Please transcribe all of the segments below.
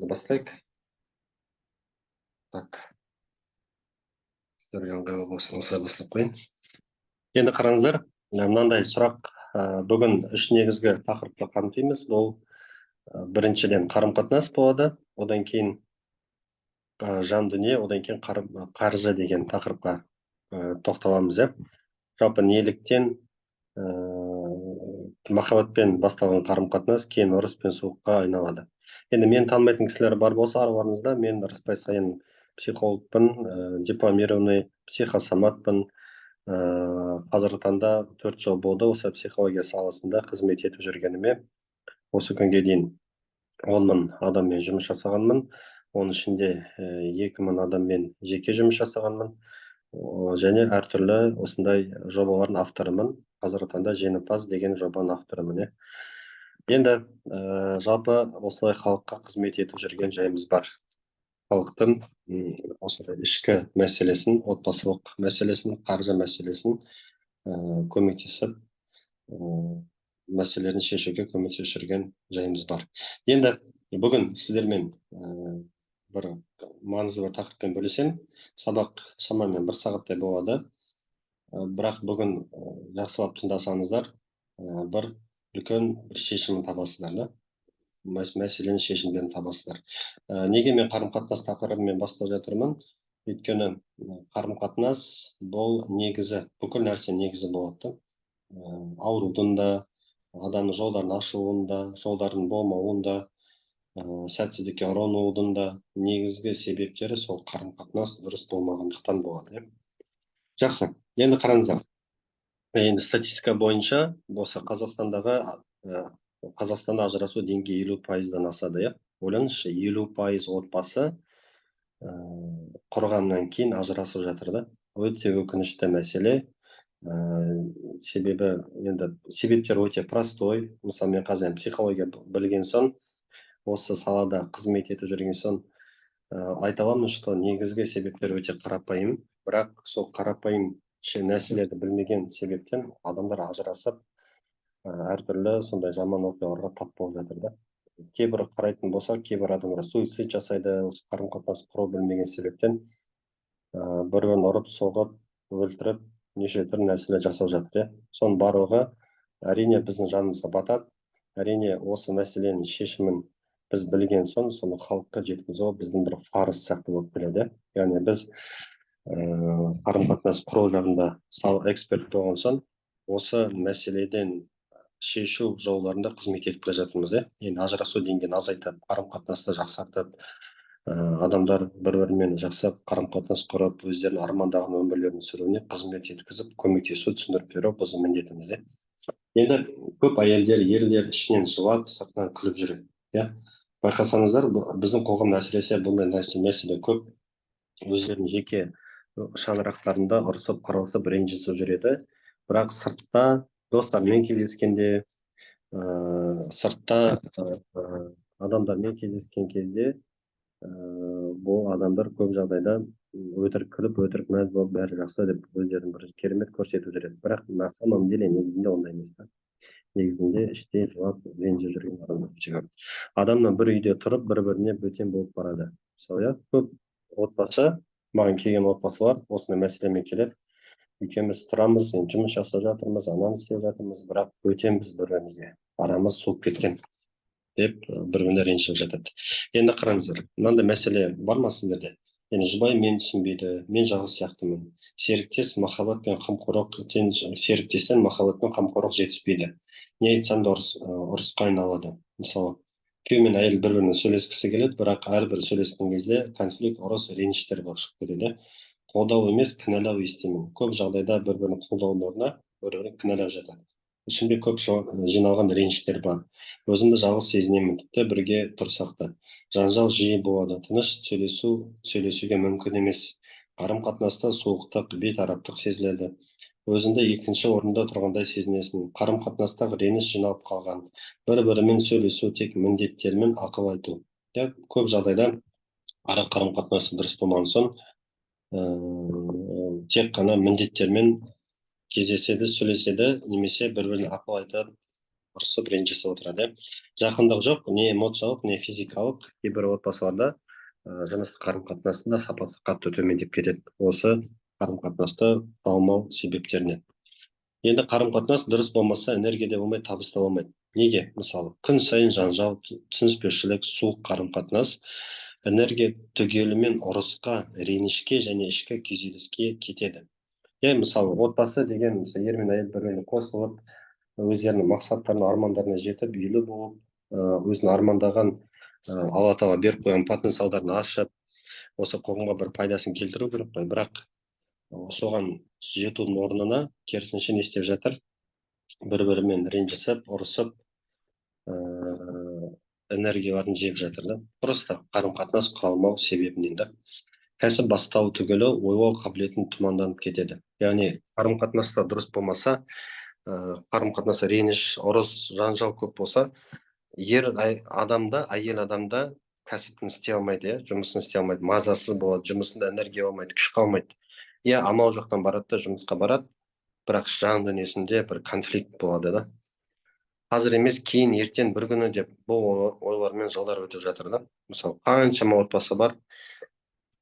жұмысымызды бастайық. Так, сіздерге ыңғайлы болсын, осылай бастап қояйын. Енді қараңыздар, мынандай сұрақ, бүгін үш негізгі тақырыпты қамтимыз. Бұл біріншіден қарым-қатынас болады, одан кейін жан дүние, одан кейін қаржы деген тақырыпқа тоқталамыз. Жалпы неліктен махаббатпен басталған қарым-қатынас кейін ұрыс пен суыққа айналады. Енді мен танымайтын кісілер бар болса, араларыңызда, мен Рысбай Саян психологпын, дипломированный психосоматпын. Қазіргі таңда 4 жыл болды осы психология саласында қызмет етіп жүргеніме. Осы күнге дейін 10 мың адаммен жұмыс жасағанмын. Оның ішінде 2000 адаммен жеке жұмыс жасағанмын. Және әртүрлі осындай жобалардың авторымын. Қазіргі таңда Жеңімпаз деген жобаның авторымын. Енді жалпы осылай халыққа қызмет етіп жүрген жайымыз бар. Халықтың осындай ішкі мәселесін, отбасылық мәселесін, қаржы мәселесін көмектесіп, мәселелерін шешуге көмектесіп жүрген жайымыз бар. Енді бүгін сіздермен бір маңызды бір тақырыппен бөлісем, сабақ шамамен 1 сағаттай болады. Бірақ бүгін жақсылап тыңдасаңыздар, бір үлкен бір шешімін табасыздар, мәселенің шешімдерін табасыздар. Неге мен қарым-қатынас тақырыбымен бастап жатырмын? Өйткені қарым-қатынас бұл негізі, бүкіл нәрсе негізі болады. Аурудың да, адамның жолдарын ашуында, жолдардың болмауында, сәтсіздікке ұрынудың да негізгі себептері сол қарым-қатынас дұрыс болмағандықтан болады. Жақсы, енді қараңыздар. Енді статистика бойынша осы Қазақстанда ажырасу деңгейі 50%-дан асады. Ойлаңызшы, 50% отбасы құрғаннан кейін ажырасып жатыр. Өте өкінішті мәселе. Себебі енді себептер өте простой. Мысалы мен қазір психология білген соң, осы салада қызмет етіп жүрген соң айта аламын, что негізгі себептер өте қарапайым. Бірақ сол қарапайым нәрселерді білмеген себептен адамдар ажырасып, әртүрлі сондай жаман оқиғаларға тап болып жатыр. Кейбір қарайтын болса, кейбір адамдар суицид жасайды, осы қарым-қатынас құру білмеген себептен бір-бірін ұрып, соғып, өлтіріп, неше түрлі нәрселер жасап жатыр. Соның барлығы әрине біздің жанымызға батады. Әрине осы мәселенің шешімін біз білген соң, соны халыққа жеткізу біздің бір парыз сияқты болып келеді. Яғни біз қарым-қатынас құру жағында эксперт болған соң, осы мәселеден шешу жолдарында қызмет етіп келе жатырмыз. Енді ажырасу деңгейін азайтып, қарым-қатынасты жақсартып, адамдар бір-бірімен жақсы қарым-қатынас құрып, өздерінің армандаған өмірлерін сүруіне қызмет еткізіп, көмектесу, түсіндіріп беру біздің міндетіміз. Енді көп әйелдер, ерлер ішінен жылап, сыртынан күліп жүреді. Байқасаңыздар, біздің қоғам әсіресе бұндай мәселе көп. Өздерінің жеке шаңырақтарында ұрысып, қырылысып, ренжісіп жүреді. Бірақ сыртта достармен кездескенде, сыртта адамдармен кездескен кезде бұл адамдар көп жағдайда өтірік күліп, өтірік мәз болып, бәрі жақсы деп өздерін бір керемет көрсетіп жүреді. Бірақ на самом деле негізінде ондай емес. Негізінде іште жылап, ренжіп жүрген адамдар. Адамнан бір үйде тұрып, бір-біріне бөтен болып барады. Мысалы, көп отбасы, маған келген отбасылар осындай мәселемен келеді. Екеуміз тұрамыз, жұмыс жасап жатырмыз, ананы істеп жатырмыз, бірақ бөтенбіз бір-бірімізге. Арамыз суып кеткен деп бір-біріне ренжіп жатады. Енді қараңыздар, мынандай мәселе бар ма сіздерде? Яғни жұбайым мені түсінбейді, мен жалғыз сияқтымын. Серіктес махаббат пен қамқорлық, серіктестен махаббат пен қамқорлық жетіспейді. Не айтсам да ұрысқа айналады. Мысалы, күйеу мен әйел бір-біріне сөйлескісі келеді, бірақ әрбір сөйлескен кезде конфликт, ұрыс, реніштер болып шығып кетеді. Қолдау емес, кінәлау естимін. Көп жағдайда бір-бірін қолдаудың орнына бір-бірін кінәлап жатады. Ішінде көп жиналған реніштер бар. Өзімді жалғыз сезінемін, тіпті бірге тұрсақ та. Жанжал жиі болады. Тыныш сөйлесуге мүмкін емес. Қарым-қатынаста суықтық, бейтараптық сезіледі. Өзіңді екінші орында тұрғандай сезінесің. Қарым-қатынастағы реніш жиналып қалған. Бір-бірімен сөйлесу тек міндеттермен ақыл айту. Көп жағдайда ара қарым-қатынасы дұрыс болмаған соң, тек қана міндеттермен кездеседі, сөйлеседі, немесе бір-біріне ақыл айтып, ұрысып ренжісіп отырады. Жақындық жоқ, не эмоциялық, не физикалық. Кейбір отбасыларда жыныстық қарым-қатынастың да сапасы қатты төмендеп кетеді. Осы қарым-қатынасты алмау себептерінен. Енді қарым-қатынас дұрыс болмаса, энергия де болмай, табыс та болмайды. Неге? Мысалы, күн сайын жанжал, түсініспеушілік, суық қарым-қатынас энергия түгелімен ұрысқа, ренішке және ішкі күйзеліске кетеді. Мысалы, отбасы деген ер мен әйел бір-біріне қосылып, өздерінің мақсаттарына, армандарына жетіп, үйлі болып, өзінің армандаған алла тағала беріп қойған потенциалдарын ашып, осы қоғамға бір пайдасын келтіру керек қой. Бірақ соған жетудің орнына керісінше не істеп жатыр? Бір-бірімен ренжісіп, ұрысып, энергияларын жеп жатыр да. Просто қарым-қатынас құралмау себебінен да. Кәсіп бастау түгілі ойлау қабілетін тұманданып кетеді. Яғни қарым-қатынаста дұрыс болмаса, қарым-қатынаса реніш, ұрыс, жанжал көп болса, адамда, әйел адамда кәсібін істей алмайды, жұмысын істей алмайды, мазасыз болады, жұмысында энергия болмайды, күш қалмайды. Амал жоқтан барады да, жұмысқа барады, бірақ жан дүниесінде бір конфликт болады да. Қазір емес, кейін, ертең, бір күні деп бұл ойлармен жылдар өтіп жатыр да. Мысалы, қаншама отбасы бар,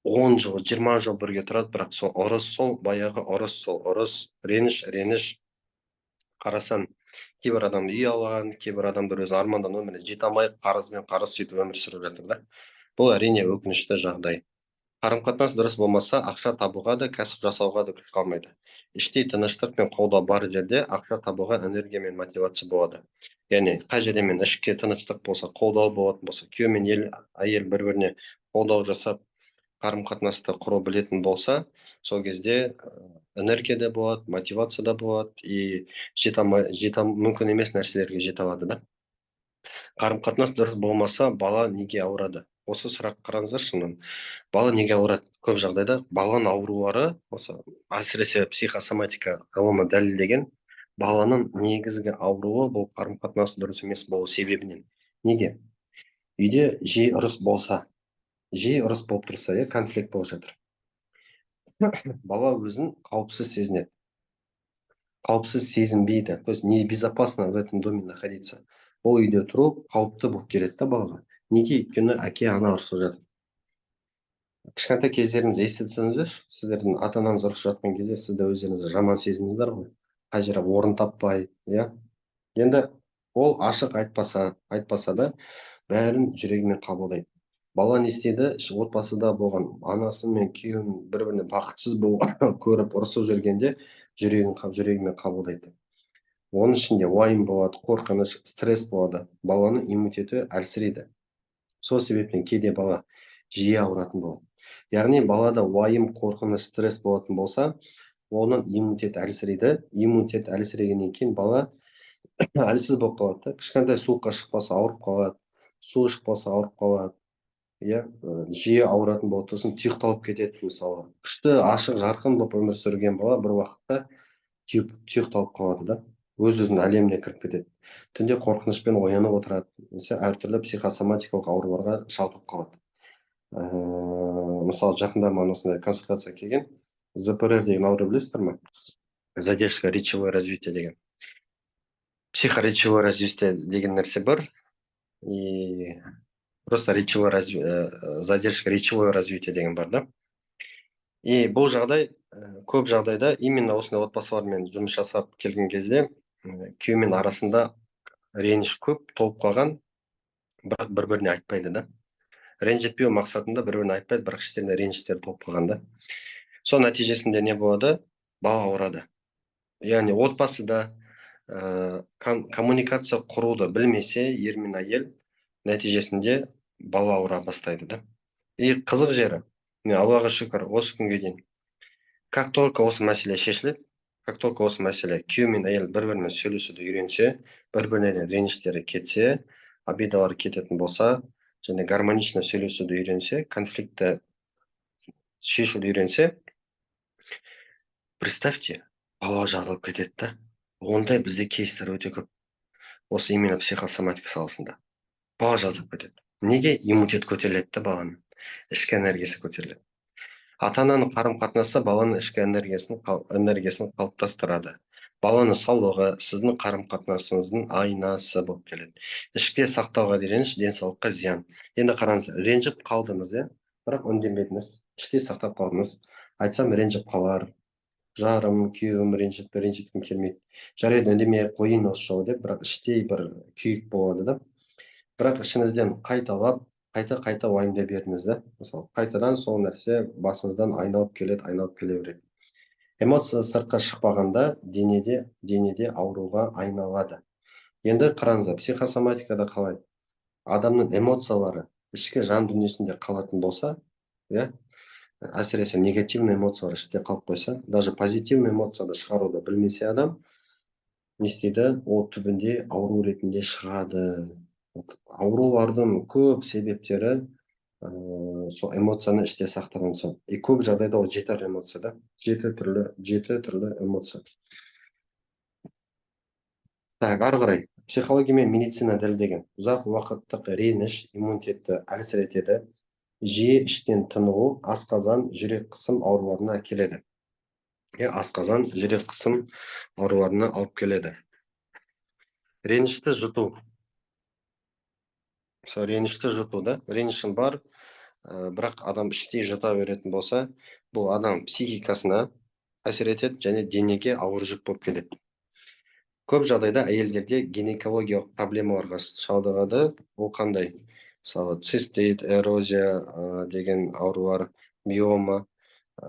10 жыл, 20 жыл бірге тұрады, бірақ сол ұрыс, сол баяғы ұрыс, сол ұрыс, реніш. Қарасан, кейбір адам үй алған, кейбір адамдар өз армандан өміріне жете алмай, қарызбен қарыз сөйтіп өмір сүріп жатыр да. Бұл әрине өкінішті жағдай. Қарым-қатынас дұрыс болмаса, ақша табуға да, кәсіп жасауға да күш қалмайды. Іштей тыныштық пен қолдау бар жерде ақша табуға энергия мен мотивация болады. Яғни, қай жерде мен ішке тыныштық болса, қолдау болатын болса, күйеу мен әйел бір-біріне қолдау жасап, қарым-қатынасты құру білетін болса, сол кезде энергия да болады, мотивация да болады, и мүмкін емес нәрселерге жете алады да. Қарым-қатынас дұрыс болмаса, бала неге ауырады? Осы сұрақ қараңыздар, шынымен. Бала неге ауырады? Көп жағдайда баланың аурулары, осы әсіресе психосоматика ғылымы дәлелдеген, баланың негізгі ауруы бұл қарым-қатынас дұрыс емес болу себебінен. Неге? Үйде жиі ұрыс болса, жиі ұрыс болып тұрса, конфликт болып жатыр. Бала өзін қауіпсіз сезінеді. Қауіпсіз сезінбейді. То есть небезопасно в этом доме находиться. Ол үйде тұру қауіпті болып келеді да балаға. Неге? Өйткені әке, ана ұрысып жатыр. Кішкентай кездеріңізде естідіңіздерші, сіздердің ата-анаңыз ұрысып жатқан кезде сізді өздеріңізді жаман сезіндіңіздер ғой. Қай жері орын таппай, Енді ол ашық айтпаса да, бәрін жүрегімен қабылдайды. Бала не істеді? Отбасыда болған анасы мен күйеуін бір-біріне бақытсыз көріп ұрысып жүргенде жүрегімен қабылдайды. Оның ішінде уайым болады, қорқыныш, стресс болады. Баланың иммунитеті әлсірейді. Сол себептен кейде бала жиі ауыратын болады. Яғни балада уайым, қорқыныш, стресс болатын болса, оның иммунитеті әлсірейді. Иммунитет әлсірегеннен кейін бала әлсіз болып қалады. Кішкентай суыққа шықпаса ауырып қалады, су ішпаса ауырып қалады. Жиі ауыратын болады, сосын тұйықталып кетеді. Мысалы, күшті, ашық, жарқын болып өмір сүрген бала бір уақытта тұйықталып қалады да, өз-өзінің әлеміне кіріп кетеді. Түнде қорқынышпен оянып отырады, әртүрлі психосоматикалық ауруларға шалдығып қалады. Мысалы, жақында маған осындай консультация келген, ЗПР деген ауру білесіздер ме? Задержка речевое развитие деген. Психоречевое развитие деген нәрсе бар, и просто задержка речевое развитие деген бар да. И бұл жағдай көп жағдайда именно осындай отбасылармен жұмыс жасап келген кезде күйеумен арасында реніш көп толып қалған, бірақ бір-біріне айтпайды да. Ренжітпеу мақсатында бір-біріне айтпайды, бірақ іштерінде реніштер толып қалған да. Сол нәтижесінде не болады? Бала ауырады. Яғни отбасыда коммуникация құруды білмесе ер мен әйел, нәтижесінде бала ауыра бастайды да. И қызық жері, Аллаға шүкір, осы күнге дейін как только осы мәселе шешіледі, как только осы мәселе күйеу мен әйел бір-бірімен сөйлесуді үйренсе, бір-біріне реніштері кетсе, обидалары кететін болса, және гармонично сөйлесуді үйренсе, конфликтті шешуді үйренсе, представьте, бала жазылып кетеді да. Ондай бізде кейстер өте көп. Осы именно психосоматика саласында. Бала жазылып кетеді. Неге? Иммунитет көтеріледі баланың. Ішкі энергиясы көтеріледі. Ата-ананың қарым-қатынасы баланың ішкі энергиясын қалыптастырады. баланы саулығы сіздің қарым-қатынасыңыздың айнасы болып келеді. Ішке сақтауға реніш денсаулыққа зиян. Енді қараңыз, ренжіп қалдыңыз, бірақ үндемедіңіз, ішке сақтап қалдыңыз. Айтсам ренжіп қалар, жарым, күйеуім ренжіткім келмейді. Жарайды, үндемей қойын осы жолы деп, бірақ іштей бір күйік болады да. Бірақ ішіңізден қайталап, қайта уайымдай бердіңіз да. Мысалы, қайтадан сол нәрсе басыңыздан айналып келе береді. Эмоция сыртқа шықпағанда денеде ауруға айналады. Енді қараңыздар, психосоматикада қалай? Адамның эмоциялары ішкі жан дүниесінде қалатын болса, әсіресе негативный эмоциялар іште қалып қойса, даже позитивный эмоцияны шығаруды білмесе адам, не істейді? Ол түбінде ауру ретінде шығады. Аурулардың көп себептері сол эмоцияны іште сақтаған соң. Көп жағдайда ол жеті эмоция да. Жеті түрлі эмоция. Так, ары қарай. Психология мен медицина дәлелдеген ұзақ уақыттық реніш иммунитетті әлсіретеді. Жиі іштен тынығу асқазан, жүрек қысым ауруларына әкеледі. Асқазан, жүрек қысым ауруларына алып келеді. Ренішті жұту. Ренішті жұту да. Ренішің бар, бірақ адам іштей жұта беретін болса, бұл адам психикасына әсер етеді және денеге ауыр жүк болып келеді. Көп жағдайда әйелдерде гинекологиялық проблемаларға шалдығады. Ол қандай? Мысалы, цистит, эрозия деген аурулар, миома,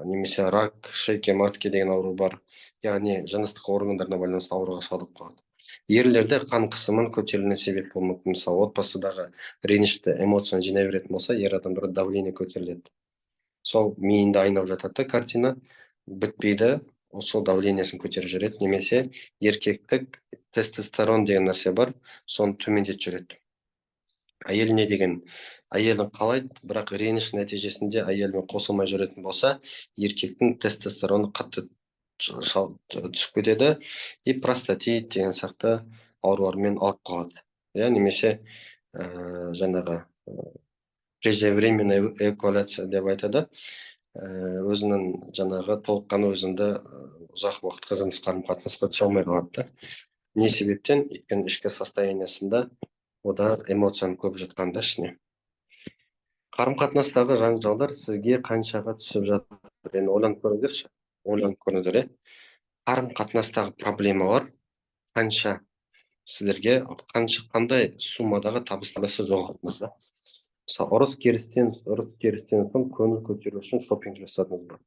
немесе рак шейки матки деген ауру бар. Яғни жыныстық органдарына байланысты ауруға шалдығып қалады. Ерлерде қан қысымын көтерілуіне себеп болуы мүмкін. Мысалы, отбасыдағы ренішті эмоцияны жинай беретін болса, ер адамдарда давление көтеріледі. Сол миында айналып жатады картина, бітпейді, сол давлениесін көтеріп жүреді. Немесе еркектік тестостерон деген нәрсе бар, соны төмендетіп жүреді. Әйел не деген? Әйелін қалайды, бірақ реніш нәтижесінде әйелмен қосылмай жүретін болса, еркектің тестостероны қатты түсіп кетеді, и простатит деген сияқты аурулармен алып қалады. Немесе жаңағы преждевременная эякуляция деп айтады. Өзінің жаңағы толыққаны өзінде ұзақ уақытқа жыныс қарым-қатынасқа түсе алмай қалады. Не себептен? Өйткені ішкі состояниесінде ода эмоцияны көп жұтқанда ішіне. Қарым-қатынастағы жанжалдар сізге қаншаға түсіп жатыр? Енді ойланып көріңіздер. Қарым-қатынастағы проблемалар қанша сіздерге қандай суммадағы табыстарды жоғалтыңыз да? Мысалы, ұрыс керістен соң көңіл көтеру үшін шопинг жасадыңыз ба?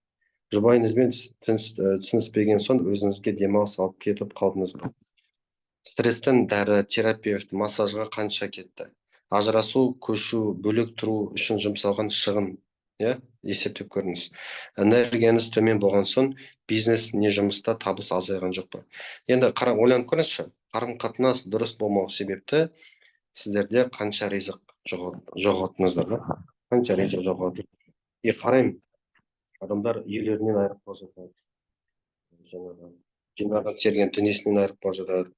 Жұбайыңызбен түсініспеген соң өзіңізге демалыс алып кетіп қалдыңыз ба? Стресстен дәрі, терапевт, массажға қанша кетті? Ажырасу, көшу, бөлек тұру үшін жұмсалған шығын, есептеп көріңіз. Энергияңыз төмен болған соң бизнес не жұмыста табыс азайған жоқ па? Енді ойланып көріңізші, қарым-қатынас дұрыс болмау себепті сіздерде қанша ризық жоғалттыңыздар да? Қанша ризық жоғалды? Қараймын, адамдар үйлерінен айырып қалып жатады. Жаңағы жинаған серген дүниесінен айырып қалып жатады.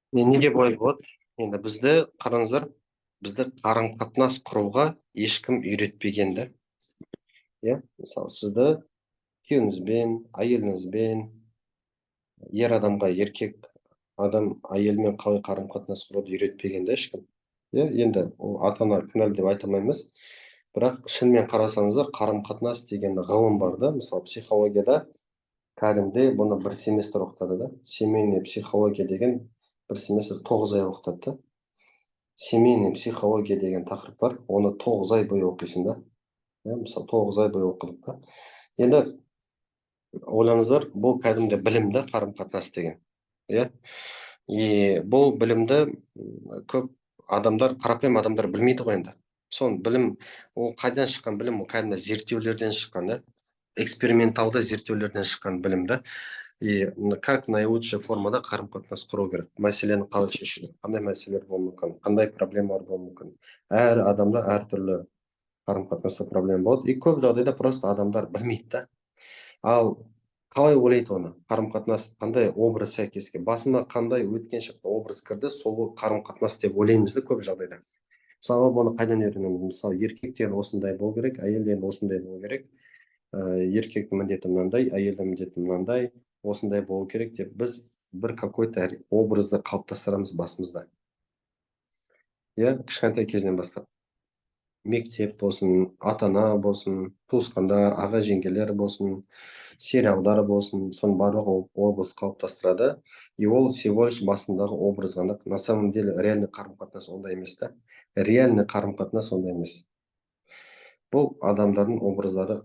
Неге бұлай болады? Енді бізді қараңыздар, бізді қарым-қатынас құруға ешкім үйретпеген да. Мысалы, сізді күйеуіңізбен, әйеліңізбен, ер адамға еркек адам әйелмен қалай қарым-қатынас құруды үйретпеген да ешкім. Енді ол ата-ана кінәлі деп айта алмаймыз, бірақ шынымен қарасаңыздар, қарым-қатынас деген ғылым бар да. Мысалы, психологияда кәдімгідей бұны бір семестр оқытады да. Семейный психология деген бір семестр 9 ай оқытады да. Семейный психология деген тақырып бар, оны 9 ай бойы оқисың да. Мысалы, 9 ай бойы оқыдық та. Енді ойлаңыздар, бұл кәдімгі білімді қарым-қатынас деген. Бұл білімді көп адамдар, қарапайым адамдар білмейді ғой енді. Сон білім, ол қайдан шыққан білім? Ол кәдімгі зерттеулерден шыққан, эксперименталды зерттеулерден шыққан білімді. Как наилучшая формада қарым-қатынас құру керек? Мәселені қалай шешу керек? Қандай мәселелер болуы мүмкін? Қандай проблемалар болуы мүмкін? Әр адамда әртүрлі қарым-қатынаста проблема болады. И көп жағдайда просто адамдар білмейді да. Ал қалай ойлайды оны? Қарым-қатынас қандай образ сәйкеске? Басыма қандай өткен шақта образ кірді, сол қарым-қатынас деп ойлаймыз да көп жағдайда. Мысалы бұны қайдан үйренеміз? Мысалы еркектер осындай болу керек, әйелдер осындай болу керек. Еркектің міндеті мынандай, әйелдің міндеті мынандай, осындай болу керек деп біз бір какой-то образды қалыптастырамыз басымызда. Иә, кішкентай кезінен бастап. Мектеп болсын, ата-ана болсын, туысқандар, аға жеңгелер болсын, сериалдар болсын, соның барлығы образ қалыптастырады. И ол всего лишь басындағы образ ғана. На самом деле реальный қарым-қатынас ондай емес та. Реальный қарым-қатынас ондай емес. Бұл адамдардың образдары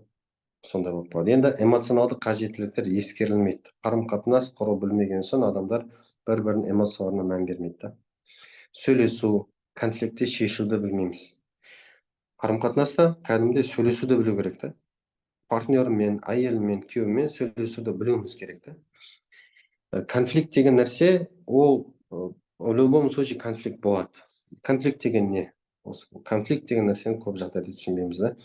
сондай болып қалады. Енді эмоционалдық қажеттіліктер ескерілмейді. Қарым-қатынас құру білмеген соң адамдар бір-бірінің эмоцияларына мән бермейді. Сөйлесу, конфликтті шешуді білмейміз. Қарым-қатынаста кәдімгідей сөйлесуді білу керек та. Партнермен, әйелмен, күйеумен сөйлесуді білуіміз керек та. Конфликт деген нәрсе, ол в любом случае конфликт болады. Конфликт деген не? Конфликт деген нәрсені көп жағдайда түсінбейміз да.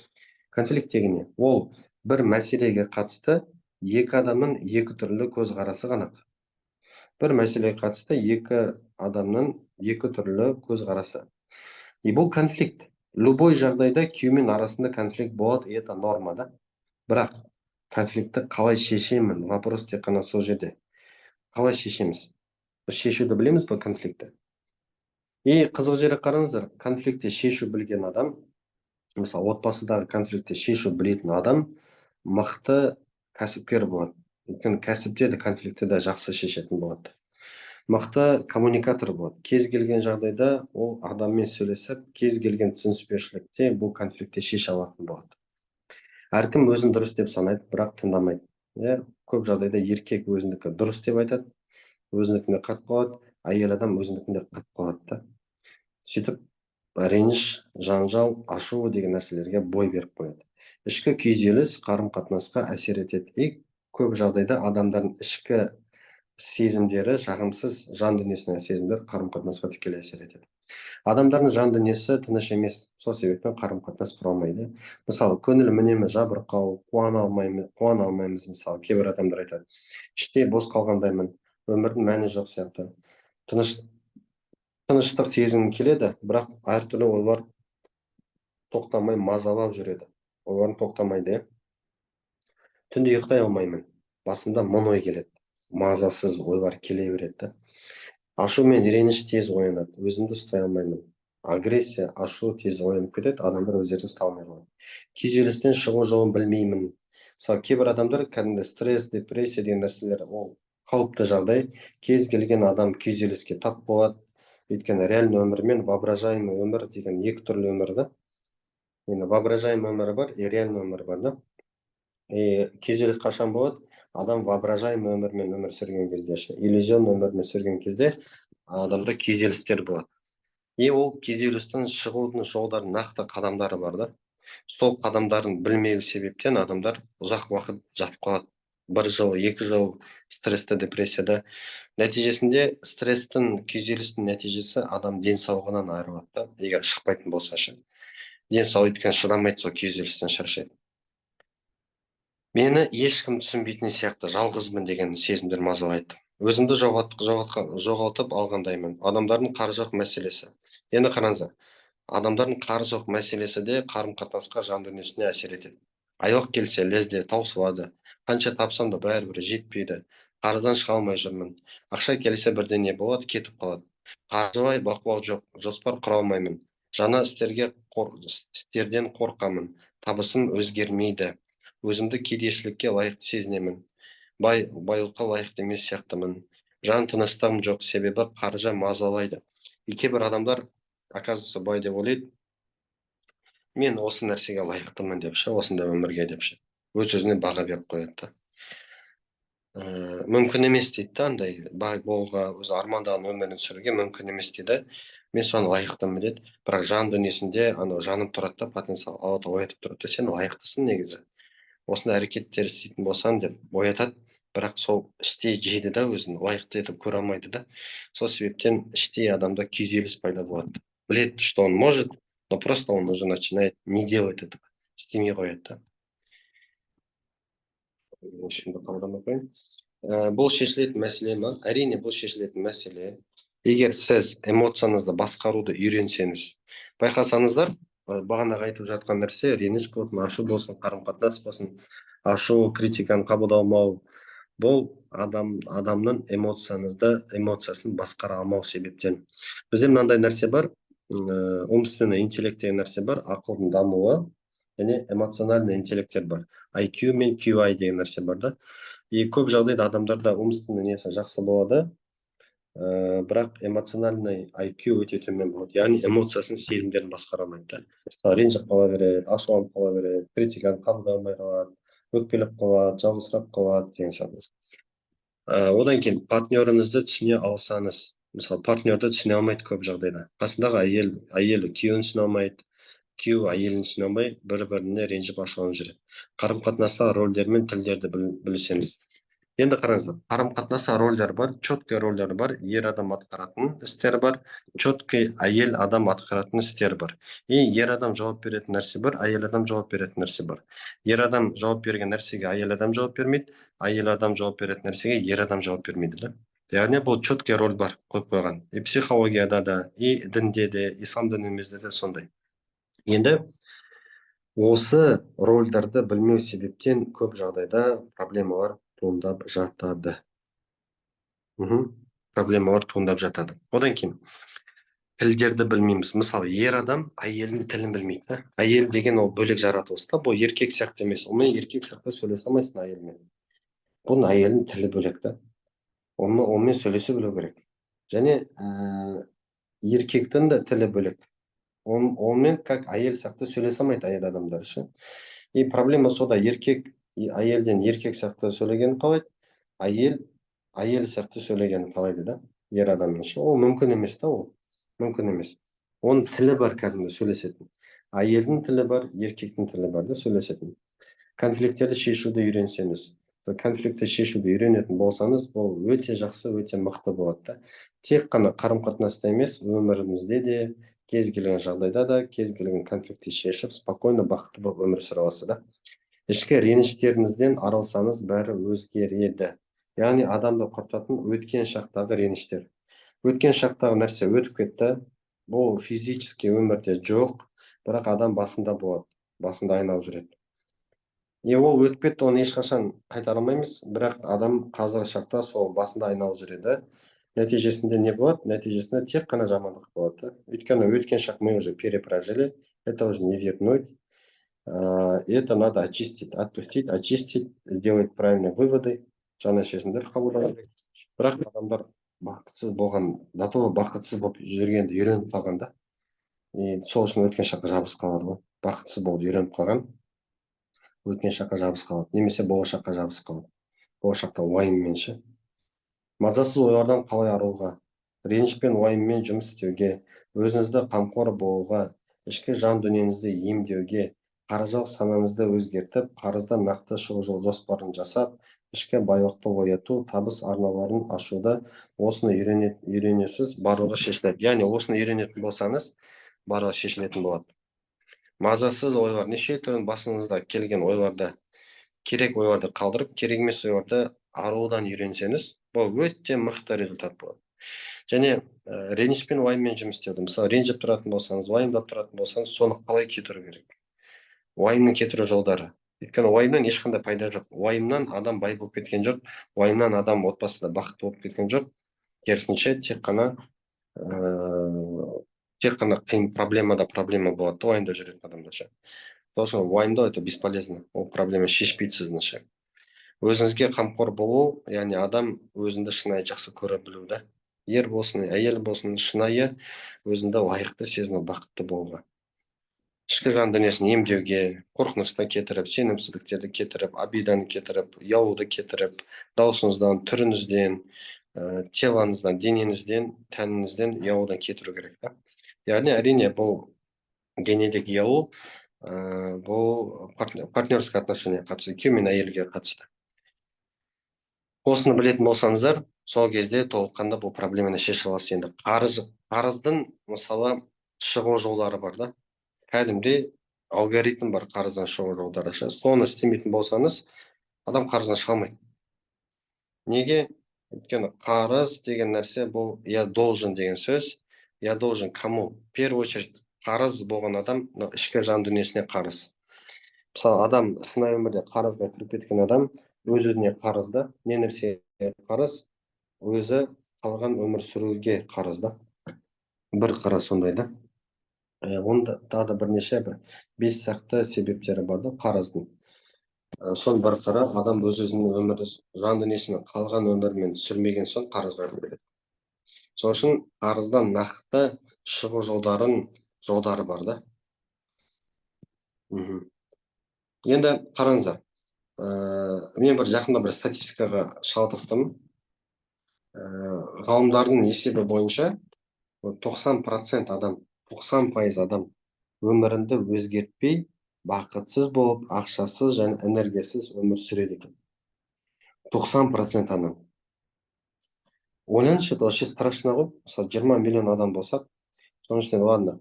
Конфликт деген не? Ол бір мәселеге қатысты екі адамның екі түрлі көзқарасы ғана. Бір мәселеге қатысты екі адамның екі түрлі көзқарасы. И бұл конфликт. Любой жағдайда күйеумен арасында конфликт болады, это норма да. Бірақ конфликтті қалай шешемін? Вопрос тек қана сол жерде. Қалай шешеміз? Біз шешуді білеміз бе конфликтті? И қызық жері қараңыздар, конфликтті шешу білген адам, мысалы отбасыдағы конфликтті шешу білетін адам мықты кәсіпкер болады. Өйткені кәсіпте де конфликтті де жақсы шешетін болады. Мықты коммуникатор болады. Кез келген жағдайда ол адаммен сөйлесіп, кез келген түсініспеушілікте бұл конфликтті шеше алатын болады. Әркім өзін дұрыс деп санайды, бірақ тыңдамайды. Көп жағдайда еркек өзінікі дұрыс деп айтады, өзінікіне қатып қалады, әйел адам өзінікінде қатып қалады да. Сөйтіп, реніш, жанжал, ашу деген нәрселерге бой беріп қояды. Ішкі күйзеліс қарым-қатынасқа әсер етеді. И көп жағдайда адамдардың ішкі сезімдері, жағымсыз жан дүниесіне сезімдер қарым-қатынасқа тікелей әсер етеді. Адамдардың жан дүниесі тыныш емес, сол себептен қарым-қатынас құра алмайды. Мысалы, көңіл мінемі жабырқау, қуана алмаймыз, мысалы, кейбір адамдар айтады. Іште бос қалғандаймын, өмірдің мәні жоқ сияқты. Тыныштық сезімі келеді, бірақ әртүрлі ойлар тоқтамай мазалап жүреді. Ойларың тоқтамайды. Түнде ұйықтай алмаймын, басымда мың ой келеді, мазасыз ойлар келе береді. Ашу мен реніш тез оянады, өзімді ұстай алмаймын. Агрессия, ашу тез оянып кетеді, адамдар өздерін ұстай алмай қалады. Күйзелістен шығу жолын білмеймін. Мысалы, кейбір адамдар кәдімгі стресс, депрессия деген нәрселер ол қалыпты жағдай. Кез келген адам күйзеліске тап болады. Өйткені реальный өмір мен воображаемый өмір деген екі түрлі өмір да. Енді воображаемый өмір бар, и реальный өмір бар да. Күйзеліс қашан болады? Адам воображаемый өмірмен өмір сүрген кезде, иллюзионный өмірмен сүрген кезде адамда күйзелістер болады. И ол күйзелістен шығудың жолдары нақты қадамдары бар да. Сол қадамдарын білмеу себептен адамдар ұзақ уақыт жатып қалады. 1 жыл, 2 жыл стрессті, депрессияда. Нәтижесінде стресстің, күйзелістің нәтижесі адам денсаулығынан айырылады да. Егер шықпайтын болса ше. Денсаулығы өйткені шыдамайды, сол күйзелістен шаршайды. Мені ешкім түсінбейтін сияқты жалғызбын деген сезімдер мазалайды. Өзімді жоғалтып алғандаймын. Адамдардың қары жоқ мәселесі. Енді қараңыздар, адамдардың қары жоқ мәселесі де қарым-қатынасқа, жан дүниесіне әсер етеді. Айлық келсе лезде таусылады. Қанша тапсам да бәрібір жетпейді. Қарыздан шыға алмай жүрмін. Ақша келсе бірдеңе болады, кетіп қалады. Қаржылай бақылау жоқ, жоспар құра алмаймын. Жаңа істерден қорқамын. Табысым өзгермейді. Өзімді кедейшілікке лайықты сезінемін. Байлыққа лайықты емес сияқтымын. Жан тыныштығым жоқ, себебі қаржы мазалайды. Кейбір адамдар, оказывается, бай деп ойлайды, мен осы нәрсеге лайықтымын деп ше, осындай өмірге деп ше. Өз-өзіне баға беріп қояды. Мүмкін емес дейді да, андай бай болуға, өзі армандаған өмірін сүруге мүмкін емес дейді. Мен соны лайықтымын деді. Бірақ жан дүниесінде жанып тұрады да, потенциал оятып тұрады. Сен лайықтысың негізі. Осындай әрекеттер істейтін болсам деп оятады, бірақ сол іштей жейді да, өзін лайықты етіп көре алмайды да. Сол себептен іштей адамда күйзеліс пайда болады. Біледі, что он может, но просто он уже начинает не делать этого, істемей қояды да. Бұл шешілетін мәселе ма? Әрине, бұл шешілетін мәселе. Егер сіз эмоцияңызды басқаруды үйренсеңіз, байқасаңыздар, бағанағы айтып жатқан нәрсе реніш болсын, ашу болсын, қарым-қатынас болсын, ашу, критиканы қабылдамау, бұл адамның эмоциясын басқара алмау себептен. Бізде мынандай нәрсе бар, умственный интеллект деген нәрсе бар, ақылдың дамуы және эмоциональный интеллекттер бар. IQ мен QI деген нәрсе бар да. И көп жағдайда адамдарда умственный несі жақсы болады, бірақ эмоциональный IQ өте төмен болады. Яғни эмоциясын, сезімдерін басқара алмайды да. Мысалы, ренжіп қала береді, ашуланып қала береді, критиканы қабылдай алмай қалады, өкпелеп қалады, жалғызсырап қалады деген сияқты. Одан кейін партнеріңізді түсіне алсаңыз, мысалы, партнерді түсіне алмайды көп жағдайда. Қасындағы әйелі күйеуін түсіне алмайды, күйеуі әйелін түсіне алмай, бір-біріне ренжіп ашуланып жүреді. Қарым-қатынаста рөлдер мен тілдерді білсеңіз. Енді қараңыздар, қарым-қатынаста рөлдер бар, четкий рөлдер бар, ер адам атқаратын істер бар, четкий әйел адам атқаратын істер бар. И ер адам жауап беретін нәрсе бар, әйел адам жауап беретін нәрсе бар. Ер адам жауап берген нәрсеге әйел адам жауап бермейді, әйел адам жауап беретін нәрсеге ер адам жауап бермейді да. Яғни бұл четкий роль бар, қойып қойған. И психологияда да, и дінде де, ислам дінімізде де сондай. Енді осы рольдерді білмеу себептен көп жағдайда проблемалар туындап жатады. Проблемалар туындап жатады. Одан кейін тілдерді білмейміз. Мысалы, ер адам әйелдің тілін білмейді. Әйел деген ол бөлек жаратылыс та, бұл еркек сияқты емес. Онымен еркек сияқты сөйлесе алмайсың әйелмен. Бұның әйелдің тілі бөлек та. Онымен сөйлесе білу керек. Және еркектің де тілі бөлек. Онымен как әйел сияқты сөйлесе алмайды әйел адамдар ше. И проблема сода, еркек әйелден еркек сияқты сөйлеген қалайды, әйел сияқты сөйлеген қалайды да, ер адамның ше. Ол мүмкін емес та, ол мүмкін емес. Оның тілі бар кәдімгі сөйлесетін. Әйелдің тілі бар, еркектің тілі бар да сөйлесетін. Конфликттерді шешуді үйренсеңіз, конфликтті шешуді үйренетін болсаңыз, бұл өте жақсы, өте мықты болады да. Тек қана қарым-қатынаста емес, өміріңізде де, кез келген жағдайда да, кез келген конфликтті шешіп, спокойно, бақытты болып өмір сүре аласыз да. Ішкі реніштеріңізден арылсаңыз, бәрі өзгереді. Яғни адамды құртатын өткен шақтағы реніштер. Өткен шақтағы нәрсе өтіп кетті, бұл физически өмірде жоқ, бірақ адам басында болады, басында айналып жүреді. И ол өтіп кетті, оны ешқашан қайтара алмаймыз, бірақ адам қазіргі шақта сол басында айналып жүреді. Нәтижесінде не болады? Нәтижесінде тек қана жамандық болады. Өйткені өткен шақ мы уже перепрожили, это уже не вернуть. Это надо очистить, отпустить, очистить, сделать правильные выводы, жаңа шешімдер қабылдау керек. Бірақ адамдар бақытсыз болған, до того бақытсыз болып жүргенді үйреніп қалған да. И сол үшін өткен шаққа жабысып қалады ғой. Бақытсыз болып үйреніп қалған, өткен шаққа жабысып қалады, немесе болашаққа жабысып қалады. Болашақта уайыммен ше. Мазасыз ойлардан қалай арылуға, реніш пен уайыммен жұмыс істеуге, өзіңізді қамқор болуға, ішкі жан дүниеңізді емдеуге, қарызалық санаңызды өзгертіп, қарыздан нақты шығу жол жоспарын жасап, ішкі байлықты ояту, табыс арналарын ашуда, осыны үйренесіз, барлығы шешіледі. Яғни осыны үйренетін болсаңыз, барлығы шешілетін болады. Мазасыз ойлар, неше түрлі басыңызда келген ойларды, керек ойларды қалдырып, керек емес ойларды арылудан үйренсеңіз, бұл өте мықты результат болады. Және реніш пен уайыммен жұмыс істеуді, мысалы, ренжіп тұратын болсаңыз, уайымдап тұратын болсаңыз, соны қалай кетіру керек? Уайымның кетіру жолдары. Өйткені уайымнан ешқандай пайда жоқ. Уайымнан адам бай болып кеткен жоқ, уайымнан адам отбасында бақытты болып кеткен жоқ. Керісінше тек қана қиын проблема болады, уайымда жүретін адамдар ше. Сосын уайымдау это бесполезно, ол проблема шешпейді сіздің ше. Өзіңізге қамқор болу, яғни адам өзіңді шынайы жақсы көре білу да. Ер болсын, әйел болсын, шынайы өзіңді лайықты сезіну, бақытты болуға. Ішкі жан дүниесін емдеуге, қорқынышты кетіріп, сенімсіздіктерді кетіріп, обиданы кетіріп, ұялуды кетіріп, даусыңыздан, түріңізден, телаңыздан, денеңізден, тәніңізден ұялудан кетіру керек та. Яғни әрине бұл денедегі ұялу, бұл партнерский отношение қатысты, күйеу мен әйелге қатысты. Осыны білетін болсаңыздар, сол кезде толыққанда бұл проблеманы шеше аласыз. Енді қарыздың мысалы шығу жолдары бар да. Кәдімгідей алгоритм бар қарыздан шығу жолдары. Соны істемейтін болсаңыз, адам қарыздан шыға алмайды. Неге? Өйткені қарыз деген нәрсе бұл я должен деген сөз. Я должен кому? В первую очередь қарыз болған адам ішкі жан дүниесіне қарыз. Мысалы адам шынайы өмірде қарызға кіріп кеткен адам өз-өзіне қарызды, не нәрсеге қарыз, өзі қалған өмір сүруге қарыз да. Бір қыры сондай да. Онда тағы да бірнеше бір 5 себептері бар да қарыздың. Соның бір қыры адам өз-өзінің өмірі жан дүниесімен қалған өмірмен сүрмеген соң қарызға кіреді. Сол үшін қарыздан нақты шығу жолдары бар да. Енді қараңыздар, мен бір жақында бір статистикаға шалдықтым. Ғалымдардың есебі бойынша 90% адам, 90% адам өмірінде өзгертпей, бақытсыз болып, ақшасыз және энергиясыз өмір сүреді екен. 90% адам. Ойлаңызшы, это вообще страшно ғой. Мысалы 20 миллион адам болсақ, соның ішінде ладно,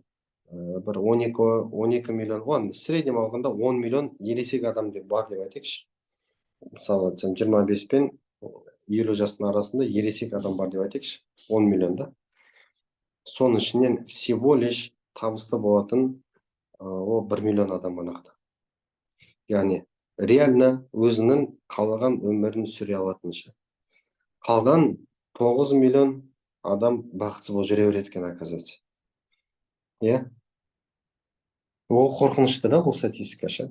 бір 12 миллион ғой, в среднем алғанда 10 миллион ересек адам деп бар деп айтайықшы. Мысалы 25 пен 50 жастың арасында ересек адам бар деп айтайықшы, 10 миллион да. Соның ішінен всего лишь табысты болатын о 1 миллион адам ғана. Яғни реально өзінің қалаған өмірін сүре алатынша. Қалған 9 миллион адам бақытсыз болып жүре береді екен, оказывается. Иә? Ол қорқынышты да, бұл статистика ше.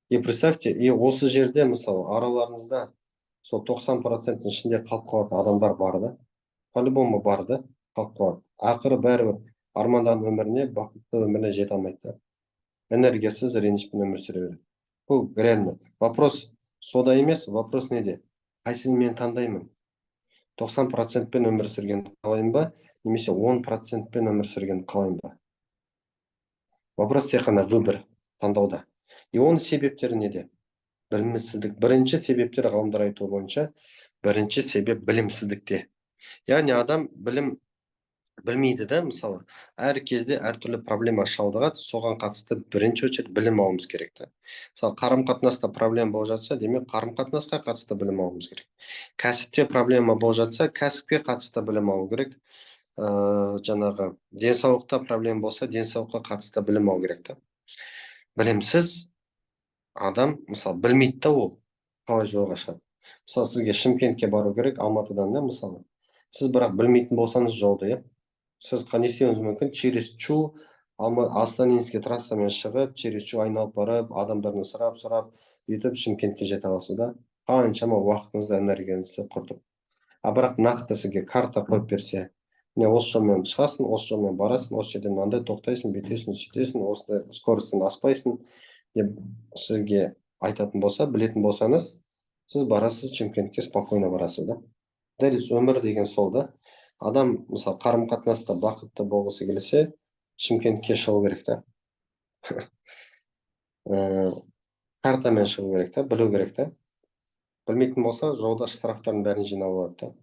И представьте, и осы жерде мысалы араларыңызда сол 90%-ның ішінде қалып қалатын адамдар бар да. По-любому бар да, қалып қалады. Ақыры бәрібір армандаған өміріне, бақытты өміріне жете алмайды да. Энергиясыз, ренішпен өмір сүре береді. Бұл реально. Вопрос сода емес, вопрос неде? Қайсысын мен таңдаймын? 90%-пен өмір сүрген қалайын ба, немесе 10%-пен өмір сүрген қалайын ба? Вопрос тек қана выбор, таңдауда. И оның себептері неде? Білімсіздік. Бірінші себептер ғалымдар айтуы бойынша, бірінші себеп білімсіздікте. Яғни адам білмейді да, мысалы, әр кезде әртүрлі проблема шалдығады, соған қатысты бірінші очередь білім алуымыз керек та. Мысалы, қарым-қатынаста проблема болып жатса, демек қарым-қатынасқа қатысты білім алуымыз керек. Кәсіпте проблема болып жатса, кәсіпке қатысты білім алу керек. Жаңағы денсаулықта проблема болса, денсаулыққа қатысты білім алу керек та. Білімсіз адам, мысалы, білмейді да, ол қалай жолға шығады. Мысалы, сізге Шымкентке бару керек, Алматыдан да, мысалы. Сіз бірақ білмейтін болсаңыз жолды, иә. Сіз не істеуіңіз мүмкін? Через Чу, Астанинский трассамен шығып, через Чу айналып барып, адамдардан сұрап, етіп Шымкентке жете аласыз да. Қаншама уақытыңызды, энергияңызды құртып. Бірақ нақты сізге карта қойып берсе, міне осы жолмен шығасың, осы жолмен барасың, осы жерден мынандай тоқтайсың, бүйтесің, сөйтесің, осындай скоростьтен аспайсың деп сізге айтатын болса, білетін болсаңыз, сіз барасыз, Шымкентке спокойно барасыз да. Дәл өмір деген сол да. Адам, мысалы, қарым-қатынаста бақытты болғысы келсе, Шымкентке шығу керек та. Картамен шығу керек та, білу керек та. Білмейтін болса, жолда штрафтардың бәрін жинап алады да.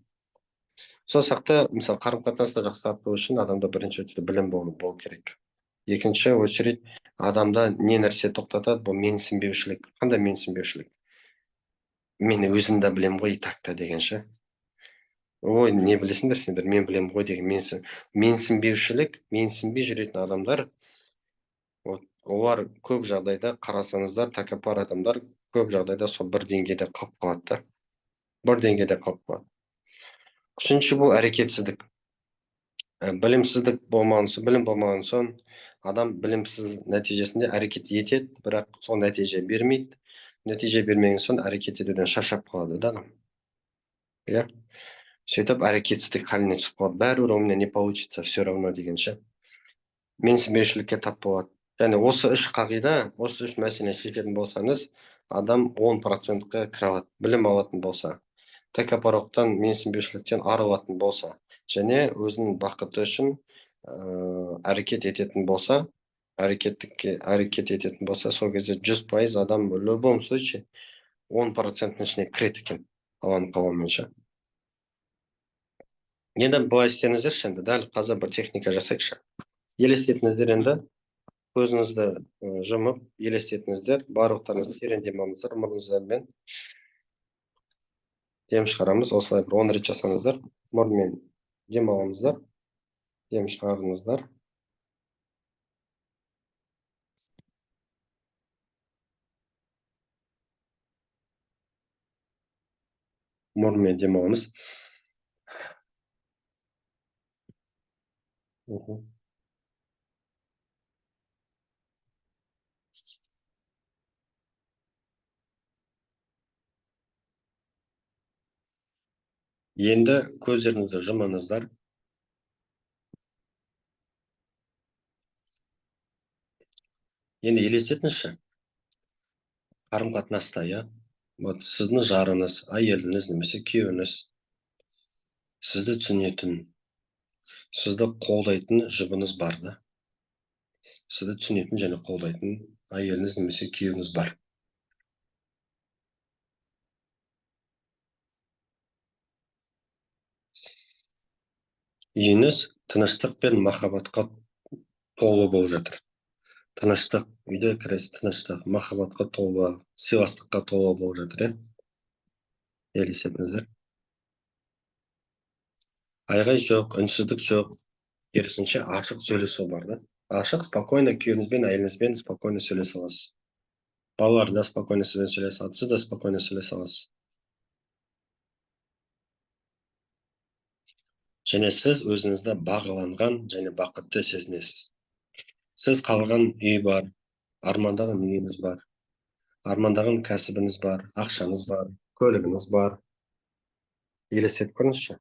Сол сияқты, мысалы, қарым-қатынаста жақсарту үшін адамда бірінші очередь білім болу керек. Екінші очередь адамда не нәрсе тоқтатады, бұл менсінбеушілік. Қандай менсінбеушілік? Мен өзімді білем ғой, такта дегенше. Ой, не білесіңдер сендер, мен білем ғой деген менсінбеушілік, менсінбей жүретін адамдар, олар көп жағдайда қарасаңыздар, тәкаппар адамдар көп жағдайда сол бір деңгейде қалып қалады да. Бір деңгейде қалып қалады. Үшінші бұл әрекетсіздік. Білім болмаған соң, адам білімсіз нәтижесінде әрекет етеді, бірақ сол нәтиже бермейді. Нәтиже бермеген соң әрекет етуден шаршап қалады да. Иә? Сөйтіп әрекетсіздік халіне түсіп қалады. Бәрібір у меня не получится, все равно дегенше. Менсінбеушілікке тап болады. Және осы үш қағида, осы үш мәселені шешетін болсаңыз, адам 10%-қа кіре алады, білім алатын болса. Тәкаппарлықтан, менсінбеушіліктен арылатын болса, және өзінің бақыты үшін әрекет ететін болса, сол кезде 100% адам в любом случае 10%-ның ішіне кіреді екен, Алланың қалауымен. Енді былай істеңіздерші, енді дәл қазір бір техника жасайықшы. Елестетіңіздер, енді көзіңізді жұмып елестетіңіздер, барлықтарыңыз терең дем алыңыздар, мұрныңыздармен дем шығарамыз. Осылай бір 10 рет жасаңыздар, мұрнымен дем алыңыздар, дем шығарыңыздар. мұрынмен демаламыз. Енді көздеріңізді жұмыңыздар. Енді елестетіңізші, қарым-қатынаста, иә, вот сіздің жарыңыз, әйеліңіз немесе күйеуіңіз сізді түсінетін, сізді қолдайтын жұбыңыз бар да. Сізді түсінетін және қолдайтын әйеліңіз немесе күйеуіңіз бар. Үйіңіз тыныштық пен махаббатқа толы болып жатыр. Тыныштық, үйде кіресіз, тыныштық, махаббатқа толы, сыйластыққа толы болып жатыр, иә. Елестетіңіздер. Айғай жоқ, үнсіздік жоқ, керісінше ашық сөйлесу бар да. Ашық, спокойно күйеуіңізбен, әйеліңізбен спокойно сөйлесе аласыз. Балалар да спокойно сізбен сөйлесе алады, сіз де спокойно сөйлесе аласыз. Және сіз өзіңізді бағаланған және бақытты сезінесіз. Сіз қалған үй бар, армандаған үйіңіз бар, армандаған кәсібіңіз бар, ақшаңыз бар, көлігіңіз бар. Елестетіп көріңізші.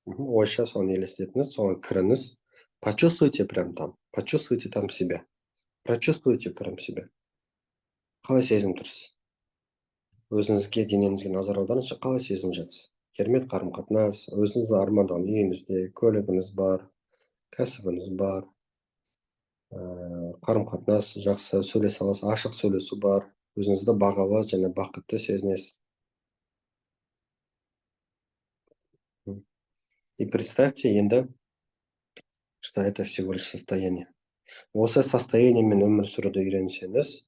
Ойша соны елестетіңіз, соған кіріңіз, почувствуйте там себя, прочувствуйте прям себя. Қалай сезініп тұрсыз? Өзіңізге, денеңізге назар аударыңызшы, қалай сезініп жатсыз? Керемет қарым-қатынас, өзіңізді армандаған үйіңізде, көлігіңіз бар, кәсібіңіз бар, қарым-қатынас жақсы, сөйлесе аласыз, ашық сөйлесу бар, өзіңізді бағалы және бақытты сезінесіз. И представьте енді, что это всего лишь состояние. Осы состояниемен өмір сүруді үйренсеңіз,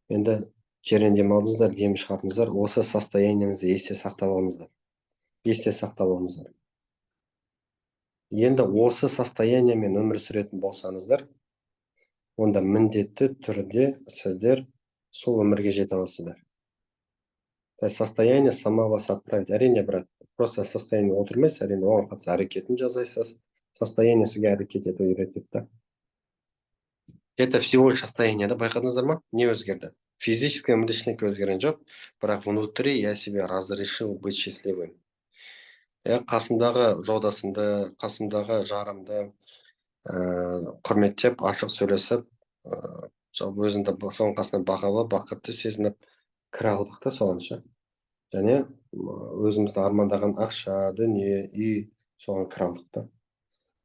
енді терең демалыңыздар, дем шығарыңыздар, осы состояниеңізді есте сақтап алыңыздар. Есте сақтап алыңыздар. Енді осы состояниемен өмір сүретін болсаңыздар, онда міндетті түрде сіздер сол өмірге жете аласыздар. Состояние само вас отправит. Әрине, брат, просто состояние отырмайсыз, әрине оған қатысты әрекетін жасайсыз. Состояние сізге әрекет ету үйретеді да. Это всего лишь состояние, да, байқадыңыздар ма? Не өзгерді? Физически мүмкіншілік өзгерген жоқ, бірақ внутри я себе разрешил быть счастливым. Қасымдағы жолдасымды, қасымдағы жарымды құрметтеп, ашық сөйлесіп, өзіңді соның қасына бағалы, бақытты сезініп кіре алдық та соғанша. Және өзімізді армандаған ақша, дүние, үй, соған кіре алдық та.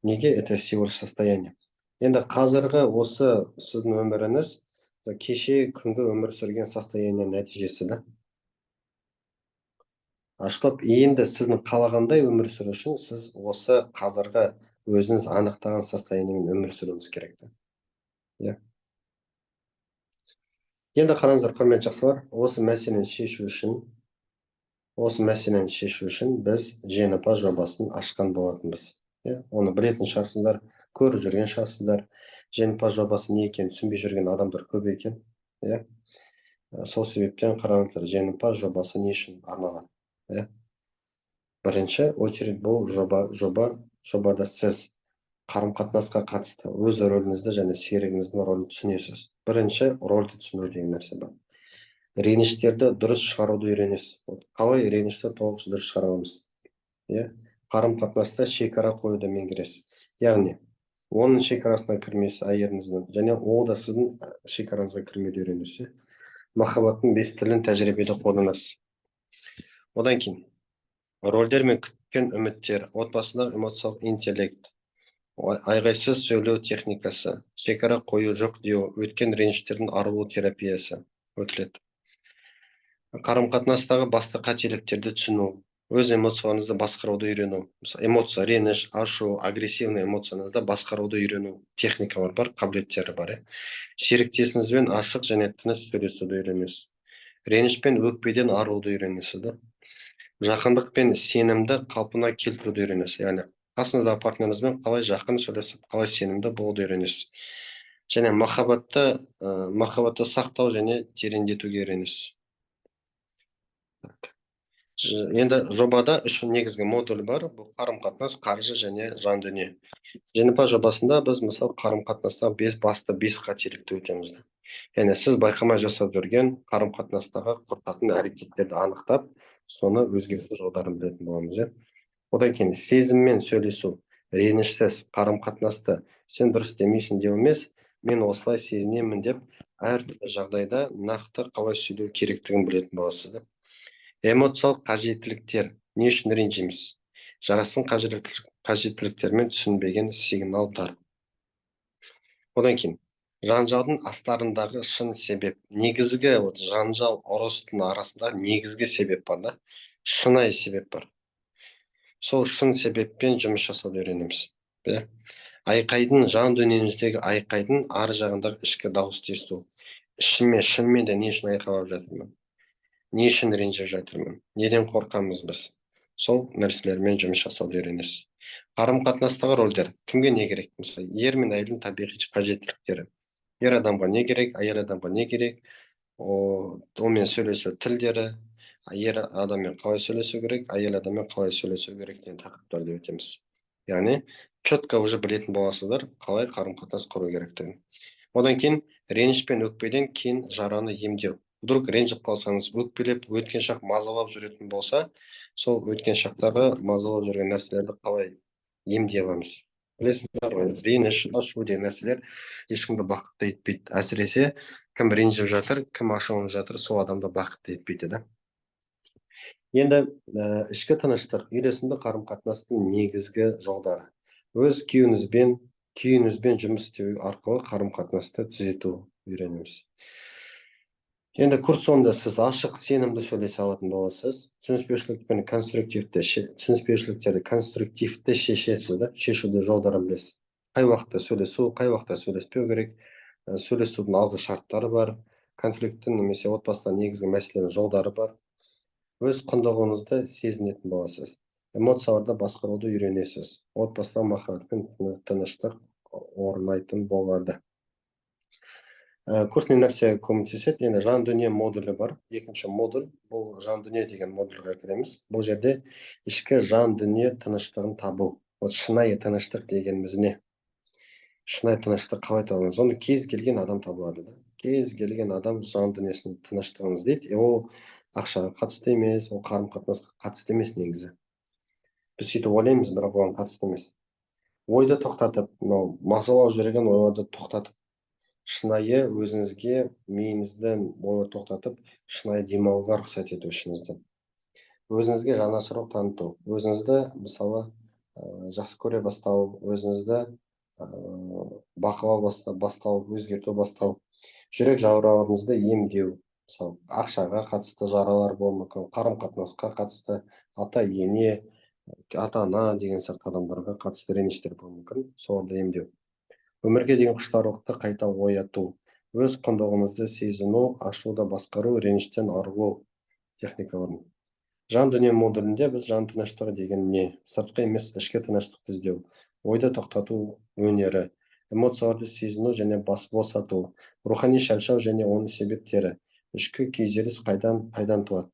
Неге? Это всего лишь состояние. Енді қазіргі осы сіздің өміріңіз кеше күнгі өмір сүрген состояние нәтижесі да. Чтоб енді сіздің қалағандай өмір сүру үшін сіз осы қазіргі өзіңіз анықтаған состояниемен өмір сүруіңіз керек та. Енді қараңыздар, құрметті жақсылар, осы мәселені шешу үшін біз жеңімпаз жобасын ашқан болатынбыз. Оны білетін шығарсыздар, көріп жүрген шығарсыздар. Жеңімпаз жобасы не екенін түсінбей жүрген адамдар көп екен. Сол себептен қараңыздар, жеңімпаз жобасы не үшін арналған? Бірінші очередь бұл жобада сіз қарым-қатынасқа қатысты өз рөліңізді және серігіңіздің рөлін түсінесіз. Бірінші рөлді түсіну деген нәрсе бар. Реніштерді дұрыс шығаруды үйренесіз. Қалай ренішті толық дұрыс шығара аламыз? Қарым-қатынаста шекара қоюды меңгересіз. Яғни, оның шекарасына кірмесі әйеліңіздің, және ол да сіздің шекараңызға кірмеуді үйренесіз. Махаббаттың 5 тілін тәжірибеде қолданасыз. Одан кейін, рөлдер мен күткен үміттер, отбасындағы эмоциялық интеллект, айғайсыз сөйлеу техникасы, шекара қою жоқ деу, өткен реніштердің арылу терапиясы өтіледі. Қарым-қатынастағы басты қателіктерді түсіну, өз эмоцияларыңызды басқаруды үйрену. Эмоция, реніш, ашу, агрессивный эмоцияңызды басқаруды үйрену техникалар бар, қабілеттері бар. Серіктесіңізбен ашық және тыныш сөйлесуді үйренесіз. Реніш пен өкпеден арылуды үйренесіз. Жақындық пен сенімді қалпына келтіруді үйренесіз. Яғни қасыңыздағы партнеріңізбен қалай жақын сөйлесіп, қалай сенімді болуды үйренесіз. Және махаббатты сақтау және тереңдетуге үйренесіз. Енді жобада үш негізгі модуль бар. Бұл қарым-қатынас, қаржы және жан дүние. Жеңімпаз жобасында біз мысалы қарым-қатынастағы басты 5 қателікті өтеміз. Яғни сіз байқамай жасап жүрген қарым-қатынастағы құртатын әрекеттерді анықтап, соны өзгерту жолдарын білетін боламыз. Одан кейін сезіммен сөйлесу, ренішсіз қарым-қатынасты сен дұрыс демейсің деу емес, мен осылай сезінемін деп әртүрлі жағдайда нақты қалай сөйлеу керектігін білетін боласыз. Эмоциялық қажеттіліктер, не үшін ренжиміз? Жарасын қажеттіліктермен түсінбеген сигналдар. Одан кейін жанжалдың астарындағы шын себеп. Негізгі жанжал, ұрыстың арасында негізгі себеп бар да, шынайы себеп бар. Сол шын себеппен жұмыс жасауды үйренеміз. Айқайдың, жан дүниеміздегі айқайдың ар жағындағы ішкі дауысты есту. Шынымен де не үшін айқайлап жатырмын? Не үшін ренжіп жатырмын? Неден қорқамыз біз? Сол нәрселермен жұмыс жасауды үйренесіз. Қарым-қатынастағы рөлдер. Кімге не керек? Мысалы, ер мен әйелдің табиғи қажеттіліктері. Ер адамға не керек, әйел адамға не керек? Онымен сөйлесу тілдері, ер адаммен қалай сөйлесу керек, әйел адаммен қалай сөйлесу керек деген тақырыптарды өтеміз. Яғни, четко уже білетін боласыздар, қалай қарым-қатынас құру керектігін. Одан кейін реніш пен өкпеден кейін жараны емдеу. Вдруг ренжіп қалсаңыз, өкпелеп, өткен шақ мазалап жүретін болса, сол өткен шақтағы мазалап жүрген нәрселерді қалай емдей аламыз. Білесіздер ғой, реніш, ашу деген нәрселер ешкімді бақытты етпейді. Әсіресе кім ренжіп жатыр, кім ашуланып жатыр, сол адамды бақытты етпейді да. Енді ішкі тыныштық, үйлесімді қарым-қатынастың негізгі жолдары. Өз күйіңізбен жұмыс істеу арқылы қарым-қатынасты түзету үйренеміз. Енді курс соңында сіз ашық, сенімді сөйлесе алатын боласыз. Түсініспеушіліктерді конструктивті шешесіз, шешуді жолдарын білесіз. Қай уақытта сөйлесу, қай уақытта сөйлеспеу керек, сөйлесудің алғы шарттары бар, конфликттің немесе отбасында негізгі мәселенің жолдары бар. Өз құндылығыңызды сезінетін боласыз. Эмоцияларды басқаруды үйренесіз. Отбасыда махаббат пен тыныштық орнайтын болады. Курс не нәрсеге көмектеседі? Енді жан дүние модулі бар. Екінші модуль, бұл жан дүние деген модульға кіреміз. Бұл жерде ішкі жан дүние тыныштығын табу. Шынайы тыныштық дегеніміз не? Шынайы тыныштық қалай табамыз? Оны кез келген адам табылады. Кез келген адам жан дүниесінің тыныштығын іздейді. Ол ақшаға қатысты емес, ол қарым-қатынасқа қатысты емес негізі. Біз сөйтіп ойлаймыз, бірақ оған қатысты емес. Ойды тоқтатып, мазалап жүрген ойларды тоқтатып, шынайы өзіңізге миыңызден ойды тоқтатып, шынайы демалуға рұқсат ету ішіңізді. Өзіңізге жанашырлық таныту, өзіңізді мысалы жақсы көре бастау, өзіңізді бақылау бастау, өзгерту бастау, жүрек жараларыңызды емдеу, мысалы ақшаға қатысты жаралар болуы мүмкін, қарым-қатынасқа қатысты, ата-ене, ата-ана деген сияқты адамдарға қатысты реніштер болуы мүмкін, соларды емдеу. Өмірге деген құштарлықты қайта ояту, өз құндылығыңызды сезіну, ашуды басқару, реніштен арылу техникаларын. Жан дүние модулінде біз жан тыныштығы деген не? Сыртқы емес, ішкі тыныштықты іздеу, ойды тоқтату өнері, эмоцияларды сезіну және босату, рухани шаршау және оның себептері, ішкі күйзеліс қайдан туады?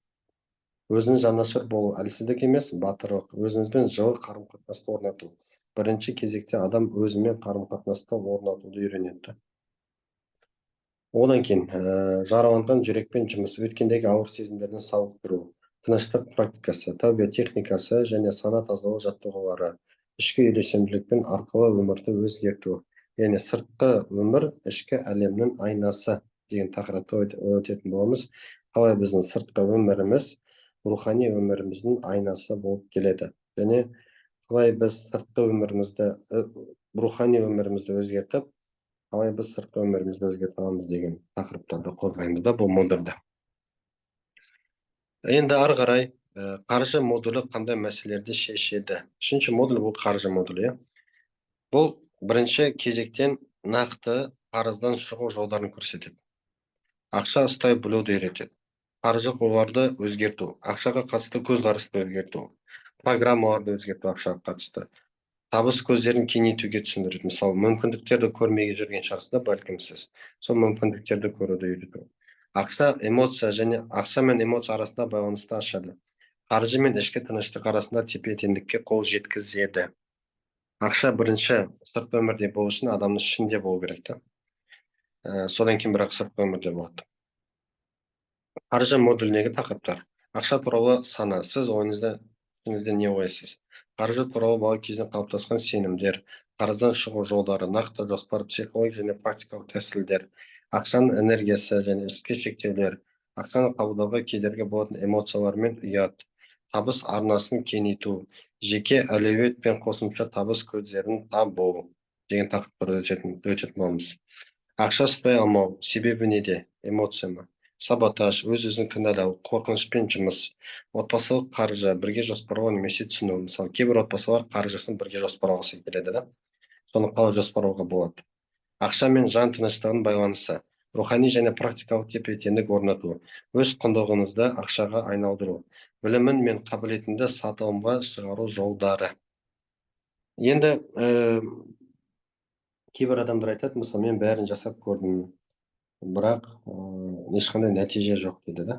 Өзіңіз жанашыр болу, әлсіздік емес, батырлық, өзіңізбен жылы қарым-қатынасты орнату. Бірінші кезекте адам өзімен қарым-қатынасты орнатуды үйренеді. Одан кейін жараланған жүрекпен жұмыс, өткендегі ауыр сезімдерден сауықтыру, тыныштық практикасы, тәубе техникасы және сана тазалау жаттығулары, ішкі үйлесімділікпен арқылы өмірді өзгерту. Яғни сыртқы өмір ішкі әлемнің айнасы деген тақырыпты өтетін боламыз. Қалай біздің сыртқы өміріміз рухани өміріміздің айнасы болып келеді. Және қалай біз сыртқы өмірімізді, рухани өмірімізді өзгертіп, қалай біз сыртқы өмірімізді өзгерте аламыз деген тақырыптарды қозғаймыз да бұл модульде. Енді ары қарай қаржы модулі қандай мәселелерді шешеді? Үшінші модуль бұл қаржы модулі. Бұл бірінші кезектен нақты қарыздан шығу жолдарын көрсетеді. Ақша ұстай білуді үйретеді. Қаржы қорларды өзгерту, ақшаға қатысты көзқарасты өзгерту, программаларды өзгерту ақшаға қатысты. табыс көздерін кеңейтуге түсіндіреді. Мысалы, мүмкіндіктерді көрмеге жүрген шығарсыз, бәлкім сіз. Сол мүмкіндіктерді көруді үйрету. Ақша мен эмоция арасында байланысты ашады. Қаржы мен ішкі тыныштық арасында тепе-теңдікке қол жеткізеді. Ақша бірінші сыртқы өмірде болу үшін адамның ішінде болу керек та. Содан кейін бірақ сыртқы өмірде болады. Қаржы модуліндегі тақырыптар. Ақша туралы сана. Сіз ойыңызда не ойлайсыз? Қаржы туралы бала кезінен қалыптасқан сенімдер, қарыздан шығу жолдары, нақты жоспар, психология және практикалық тәсілдер, ақшаның энергиясы және ішкі шектеулер, ақшаны қабылдауға кедергі болатын эмоциялар мен ұят, табыс арнасын кеңейту, жеке әлеует пен қосымша табыс көздерін табу деген тақырыптарды өтетін боламыз. Ақша ұстай алмау, себебі неде? Эмоция ма? Саботаж, өз-өзін кінәлау, қорқынышпен жұмыс, отбасылық қаржы, бірге жоспарлау немесе түсіну. Мысалы, кейбір отбасылар қаржысын бірге жоспарлағысы келеді, да? Соны қалай жоспарлауға болады? Ақша мен жан тыныштығының байланысы, рухани және практикалық тепе-теңдік орнату, өз құндылығыңызды ақшаға айналдыру, білімін мен қабілетіңді сатылымға шығару жолдары. Енді кейбір адамдар айтады, мысалы, мен бәрін жасап көрдім, бірақ ешқандай нәтиже жоқ дейді, да?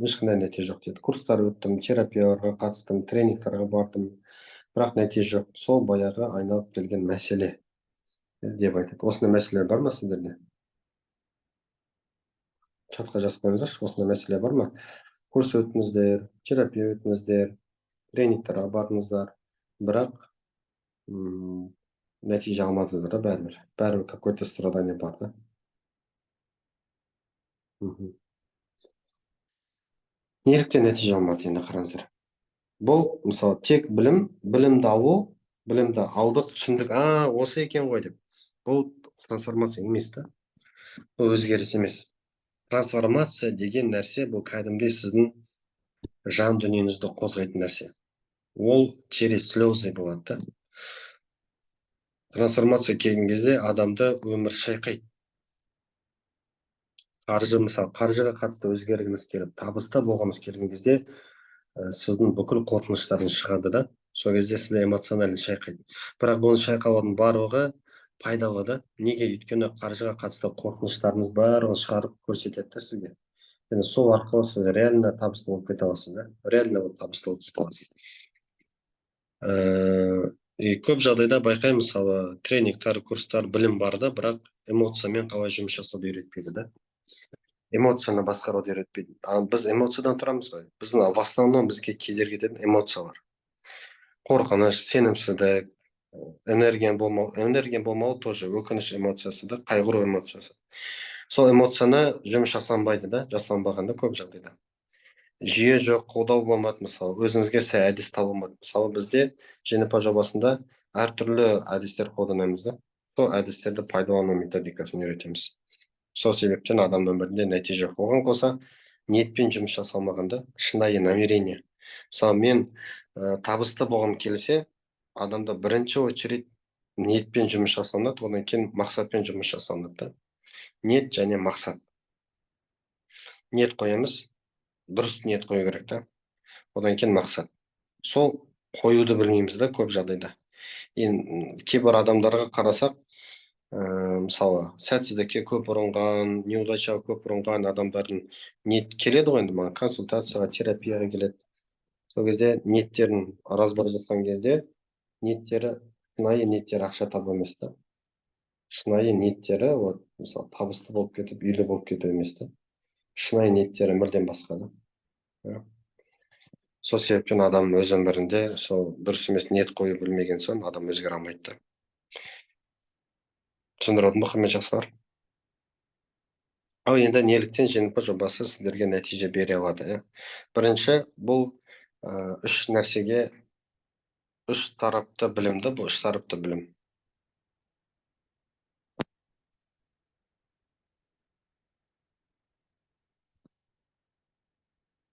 Ешқандай нәтиже жоқ дейді. Курстар өттім, терапияларға қатыстым, тренингтарға бардым, бірақ нәтиже жоқ. Сол баяғы айналып келген мәселе деп айтады. Осындай мәселелер бар ма сіздерде? Чатқа жазып қойыңыздаршы, осындай мәселе бар ма? Курс өттіңіздер, терапия өттіңіздер, тренингтарға бардыңыздар, бірақ нәтиже алмадыңыздар да бәрібір. Бәрібір какой-то страдание бар, да? Неліктен нәтиже алмады, енді қараңыздар. Бұл мысалы тек білімді алдық, түсіндік, осы екен ғой деп. Бұл трансформация емес та. Бұл өзгеріс емес. Трансформация деген нәрсе бұл кәдімгідей сіздің жан дүниеңізді қозғайтын нәрсе. Ол через слезы болады да. Трансформация келген кезде адамды өмір шайқайды. Қаржыға қатысты өзгергіңіз келіп, табыста болғыңыз келген кезде сіздің бүкіл қорқыныштарыңыз шығады да, сол кезде сізді эмоционально шайқайды. Бірақ бұл шайқаудың барлығы пайдалы да. Неге? Өйткені қаржыға қатысты қорқыныштарыңыз барлығын шығарып көрсетеді да сізге. Және сол арқылы сіз реально табысты болып кете аласыз да. Реально табысты болып кете аласыз. Көп жағдайда байқаймын, мысалы, тренингтер, курстар, білім бар да, бірақ эмоциямен қалай жұмыс жасауды үйретпейді да. Эмоцияны басқаруды үйретпейді. Біз эмоциядан тұрамыз ғой. В основном бізге кедергі ететін эмоциялар. Қорқыныш, сенімсіздік, энергия болмауы тоже өкініш эмоциясы да, қайғыру эмоциясы. Сол эмоцияны жұмыс жасанбағанда көп жағдайда. Жүйе жоқ, қолдау болмады, мысалы, өзіңізге сай әдіс табылмады. Мысалы, бізде жеңімпаз жобасында әртүрлі әдістер қолданамыз да. Сол әдістерді пайдалану методикасын үйретеміз. Сол себептен адам өмірінде нәтиже жоқ. Оған қоса ниетпен жұмыс жасалмағанда шынайы намерение. Мысалы, мен табысты болғым келсе, адамда бірінші очередь ниетпен жұмыс жасалынады, одан кейін мақсатпен жұмыс жасалынады. Ниет және мақсат. Ниет қоямыз, дұрыс ниет қою керек та. Одан кейін мақсат. Сол қоюды білмейміз да көп жағдайда. Енді кейбір адамдарға қарасақ, мысалы, сәтсіздікке көп ұрынған, неудачаға көп ұрынған адамдардың ниет келеді ғой, енді маған консультацияға, терапияға келеді. Сол кезде ниеттерін разбор жасаған кезде, шынайы ниеттері ақша табу емес та. Шынайы ниеттері, мысалы, табысты болып кетіп, үйлі болып кету емес та. Шынайы ниеттері мүлдем басқа да. Сол себептен адам өз өмірінде сол дұрыс емес ниет қою білмеген соң адам өзгере алмайды. Түсіндіріп отырмын ба, құрметті жақсылар? Ал енді неліктен жеңімпаз жобасы сіздерге нәтиже бере алады? Бірінші, бұл үш тарапты білімді, бұл үш тарапты білім.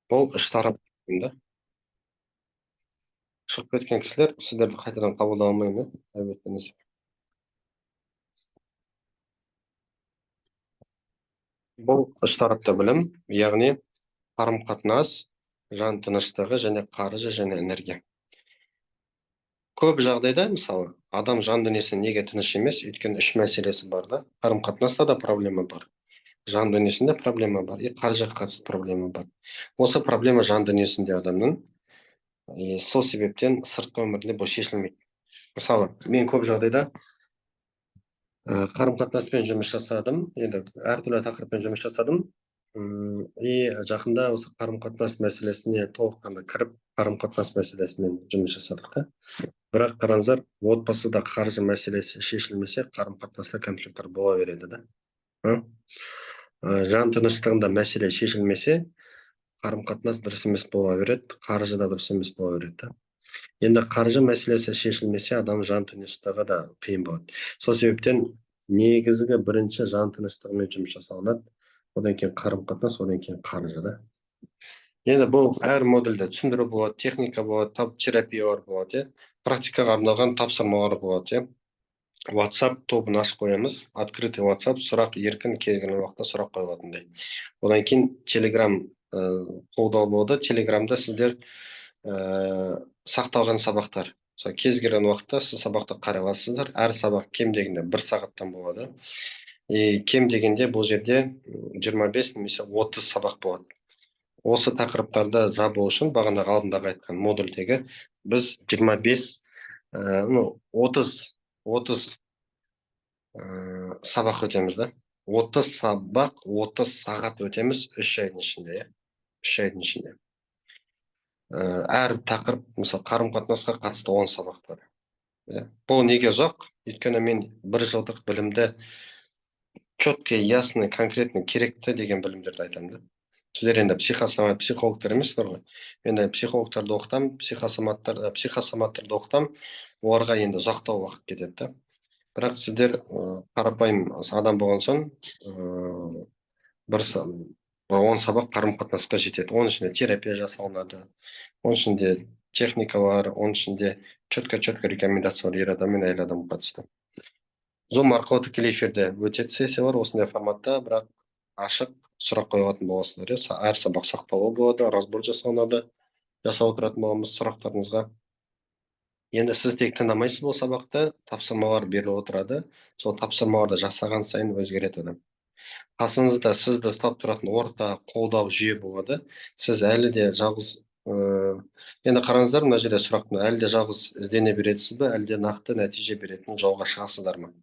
Бұл үш тарапты білімді. Шығып кеткен кісілер, сіздерді қайтадан қабылдай алмаймын, әуеттеніз. Бұл үш тарапты білім, яғни қарым-қатынас, жан тыныштығы және қаржы және энергия. Көп жағдайда, мысалы, адам жан дүниесі неге тыныш емес? Өйткені үш мәселесі бар да. Қарым-қатынаста да проблема бар. Жан дүниесінде проблема бар. И қаржыға қатысты проблема бар. Осы проблема жан дүниесінде адамның. Сол себептен сыртқы өмірінде бұл шешілмейді. Мысалы, мен көп жағдайда қарым-қатынаспен жұмыс жасадым. Енді әртүрлі тақырыппен жұмыс жасадым. И жақында осы қарым-қатынас мәселесіне толыққанды кіріп, қарым-қатынас мәселесімен жұмыс жасадық та. Бірақ қараңыздар, отбасыда қаржы мәселесі шешілмесе, қарым-қатынаста конфликттер бола береді да. Жан тыныштығында мәселе шешілмесе, қарым-қатынас дұрыс емес бола береді, қаржы да дұрыс емес бола береді да. Енді қаржы мәселесі шешілмесе, адам жан тыныштығы да қиын болады. Сол себептен негізгі бірінші жан тыныштығымен жұмыс жасалынады, одан кейін қарым-қатынас, одан кейін қаржы да. Енді бұл әр модульде түсіндіру болады, техника болады, терапиялар болады, практикаға арналған тапсырмалар болады. WhatsApp тобын ашып қоямыз, открытый WhatsApp, сұрақ еркін келген уақытта сұрақ қойылатындай. Одан кейін Telegram қолдау болады. Телеграмда сіздер сақталған сабақтар. Кез келген уақытта сіз сабақты қарай аласыздар. Әр сабақ кем дегенде 1 сағаттан болады. Кем дегенде бұл жерде 25 немесе 30 сабақ болады. Осы тақырыптарды жабу үшін бағанағы алдындағы айтқан модульдегі біз 25 30 сабақ өтеміз да. 30 сабақ, 30 сағат өтеміз 3 айдың ішінде. 3 айдың ішінде. Әр тақырып, мысалы, қарым-қатынасқа қатысты 10 сабақ бар. Бұл неге ұзақ? Өйткені мен 1 жылдық білімді четкий, ясный, конкретный, керекті деген білімдерді айтамын да. Сіздер енді психологтар емессіздер ғой. Мен психологтарды оқытам, психосоматтарды оқытам, оларға енді ұзақтау уақыт кетеді да. Бірақ сіздер қарапайым адам болған соң 10 сабақ қарым-қатынасқа жетеді. Оның ішінде терапия жасалынады, оның ішінде техникалар, оның ішінде четко рекомендациялар ер адам мен әйел адам қатысты. Zoom арқылы тікелей эфирде өтеді сессиялар осындай форматта, бірақ ашық сұрақ қойылатын боласыздар. Әр сабақ сақталуы болады, разбор жасалынады, жасап отыратын боламыз сұрақтарыңызға. Енді сіз тек тыңдамайсыз бұл сабақты, тапсырмалар беріліп отырады. Сол тапсырмаларды жасаған сайын өзгереді адам. Қасыңызда сізді ұстап тұратын орта, қолдау жүйе болады. Сіз әлі де жалғыз, енді қараңыздар, мына жерде сұрақ, әлі де жалғыз іздене бересіз бе, әлде нақты нәтиже беретін жолға шығасыздар ма?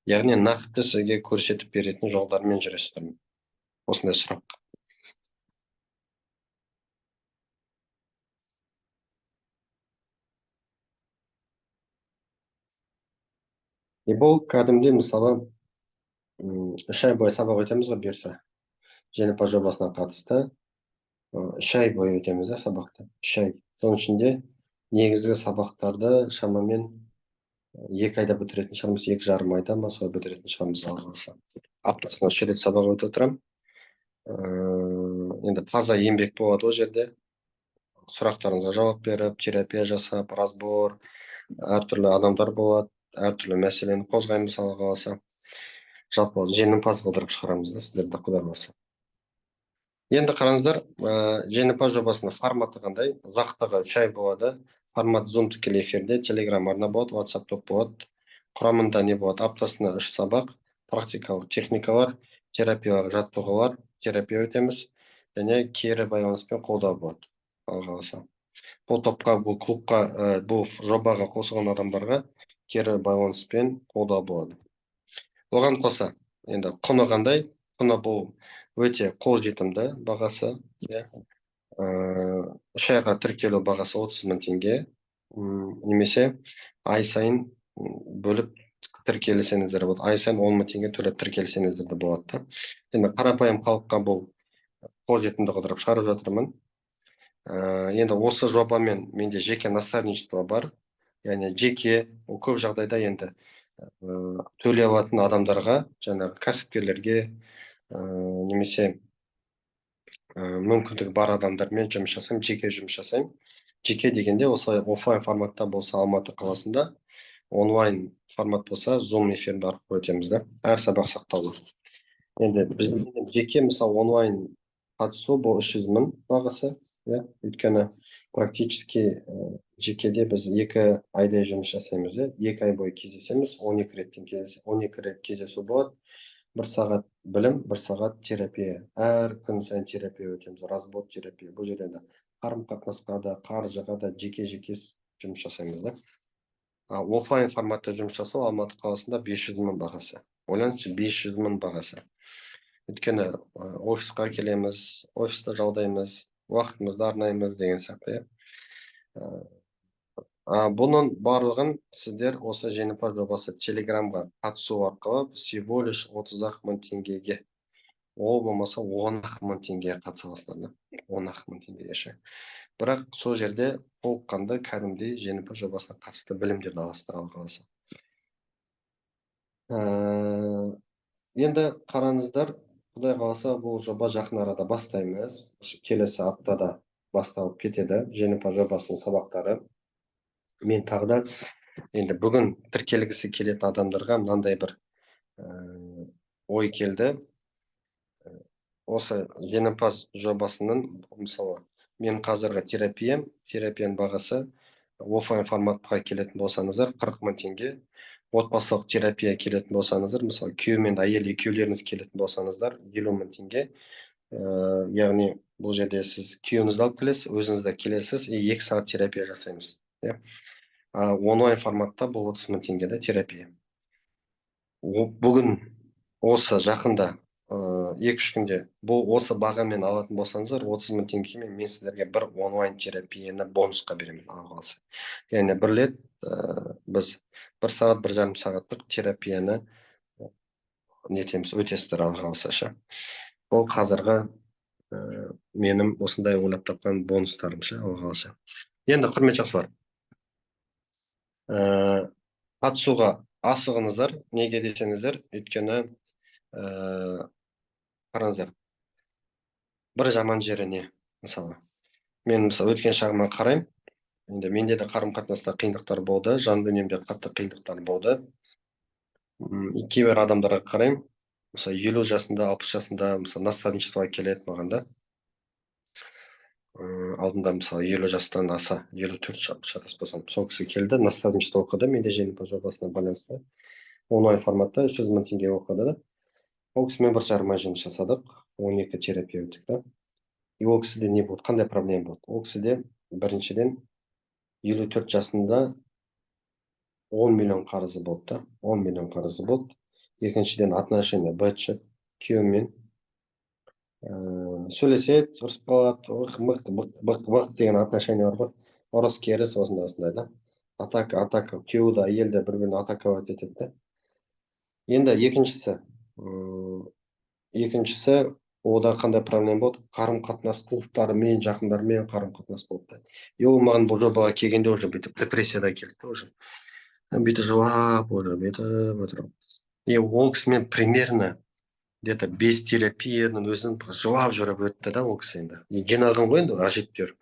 Яғни нақты сізге көрсетіп беретін жолдармен жүресіздер ме? Осындай сұрақ. Бұл кәдімгідей, мысалы, 3 ай бойы сабақ өтеміз ғой, бұйырса. Жеңімпаз жобасына қатысты 3 ай бойы өтеміз да сабақты. 3 ай. Соның ішінде негізгі сабақтарды шамамен 2 айда бітіретін шығармыз, 2,5 айда ма солай бітіретін шығармыз Алла қаласа. Аптасына 3 рет сабақ өтіп отырамын. Енді таза еңбек болады ол жерде. Сұрақтарыңызға жауап беріп, терапия жасап, разбор, әртүрлі адамдар болады, әртүрлі мәселені қозғаймыз Алла қаласа. Жалпы жеңімпаз қылдырып шығарамыз да сіздерді Құдай қаласа. Енді қараңыздар, жеңімпаз жобасының форматы қандай? Ұзақтығы 3 ай болады. Формат Zoom тікелей эфирде, Telegram арна болады, WhatsApp топ болады. Құрамында не болады? Аптасына 3 сабақ, практикалық техникалар, терапиялық жаттығулар, терапия өтеміз, және кері байланыспен қолдау болады. Алла қаласа. Бұл топқа, бұл клубқа, бұл жобаға қосылған адамдарға кері байланыспен қолдау болады. Оған қоса, енді құны қандай? Құны бұл өте қолжетімді бағасы. 3 айға тіркелу бағасы 30.000 теңге. Немесе ай сайын бөліп тіркелсеңіздер болады. Ай сайын 10.000 теңге төлеп тіркелсеңіздер де болады. Енді қарапайым халыққа бұл қолжетімді қылдырып шығарып жатырмын. Енді осы жобамен менде жеке наставничество бар. Яғни жеке, көп жағдайда енді төлей алатын адамдарға, жаңағы кәсіпкерлерге, немесе мүмкіндігі бар адамдармен жұмыс жасаймын, жеке жұмыс жасаймын. Жеке дегенде осылай офлайн форматта болса Алматы қаласында, онлайн формат болса Zoom эфирді арқылы өтеміз да. Әр сабақ сақтаулы. Енді біздің жеке, мысалы, онлайн қатысу бұл 300.000 бағасы. Өйткені практически жекеде біз 2 айдай жұмыс жасаймыз да, 2 ай бойы кездесеміз, 12 рет кездесу болады. 1 сағат білім, 1 сағат терапия. Әр күн сайын терапия өтеміз, разбор терапия. Бұл жерде де қарым-қатынасқа да, қаржыға да жеке-жеке жұмыс жасаймыз да. Оффлайн форматта жұмыс жасау Алматы қаласында 500 мың бағасы. Ойлаңызшы, 500 мың бағасы. Өйткені офисқа келеміз, офиста жалдаймыз, уақытымызды арнаймыз деген сияқты. Бұның барлығын сіздер осы жеңімпаз жобасы телеграмға қатысу арқылы всего лишь 30 мың теңгеге, ол болмаса 10 мың теңгеге қатыса аласыздар. 10 мың теңгеге ше. Бірақ сол жерде толыққанды кәдімгідей жеңімпаз жобасына қатысты білімдерді аласыздар, Алла қаласа. Енді қараңыздар, Құдай қаласа бұл жоба жақын арада бастаймыз. Келесі аптада басталып кетеді жеңімпаз жобасының сабақтары. Мен тағы да енді бүгін тіркелгісі келетін адамдарға мынандай бір ой келді. Осы жеңімпаз жобасының, мысалы, мен қазіргі терапияның бағасы оффлайн форматқа келетін болсаңыздар 40 мың теңге, отбасылық терапия келетін болсаңыздар, мысалы, күйеу мен әйел екеулеріңіз келетін болсаңыздар 50 мың теңге. Яғни бұл жерде сіз күйеуіңізді алып келесіз, өзіңіз де келесіз, 2 сағат терапия жасаймыз. Онлайн форматта бұл 30 мың теңгеде терапия. Бүгін осы жақында 2-3 күнде бұл осы бағамен алатын болсаңыздар 30 мың теңгемен мен сіздерге бір онлайн терапияны бонусқа беремін, Алла қаласа. Яғни бір рет біз 1 сағат, 1,5 сағаттық терапияны нетеміз, өтесіздер, Алла қаласа ше. Бұл қазіргі менің осындай ойлап тапқан бонустарым ше, Алла қаласа. Енді құрметті жақсылар, қатысуға асығыңыздар, неге десеңіздер, өйткені қараңыздар, бір жаман жері не, мысалы, мен мысалы өткен шағыма қараймын, енді менде де қарым-қатынаста қиындықтар болды, жан дүниемде қатты қиындықтар болды. Кейбір адамдарға қараймын, мысалы 50 жасында, 60 жасында, мысалы, наставничествоға келеді маған да. Алдында мысалы 50 жастан аса, 54 шатаспасам, сол кісі келді, наставничество оқыды, менде жеңімпаз жобасына байланысты. Онлайн форматта 300 мың теңге оқыды да. Ол кісімен 1,5 ай жұмыс жасадық, 12 терапия өттік та. И ол кісіде не болды, қандай проблема болды? Ол кісіде біріншіден 54 жасында 10 миллион қарызы болды да, 10 миллион қарызы болды. Екіншіден отношения бытчы, күйеумен сөйлеседі, ұрысып қалады, мық деген отношения бар ғой, ұрыс керіс осындай да. Атака, күйеуі де әйел де бір-біріне атаковать етеді да. Енді екіншісі ода қандай проблема болды? Қарым-қатынас, туыстарымен, жақындарымен қарым-қатынас болды. И ол маған бұл жобаға келгенде уже бүйтіп депрессияда келді уже. Бүйтіп жылап, уже бүйтіп отырып. И ол кісімен примерно где-то без терапияның өзін жылап жүріп өтті да ол кісі енді. Жинаған ғой енді әжептәуір.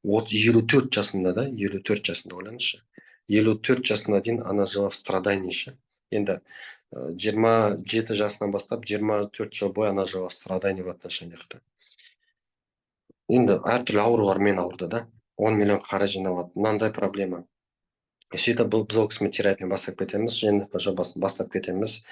54 жасында да, 54 жасында ойлаңызшы. 54 жасына дейін ана жила в страдании ше. Енді 27 жасынан бастап 24 жыл бойы ана жила в страдании в отношениях. Енді әртүрлі аурулармен ауырды да. 10 миллион қарыз жинап алды. Мынандай проблема. Сөйтіп біз ол кісімен терапияны бастап кетеміз, жеңімпаз жобасын бастап кетеміз.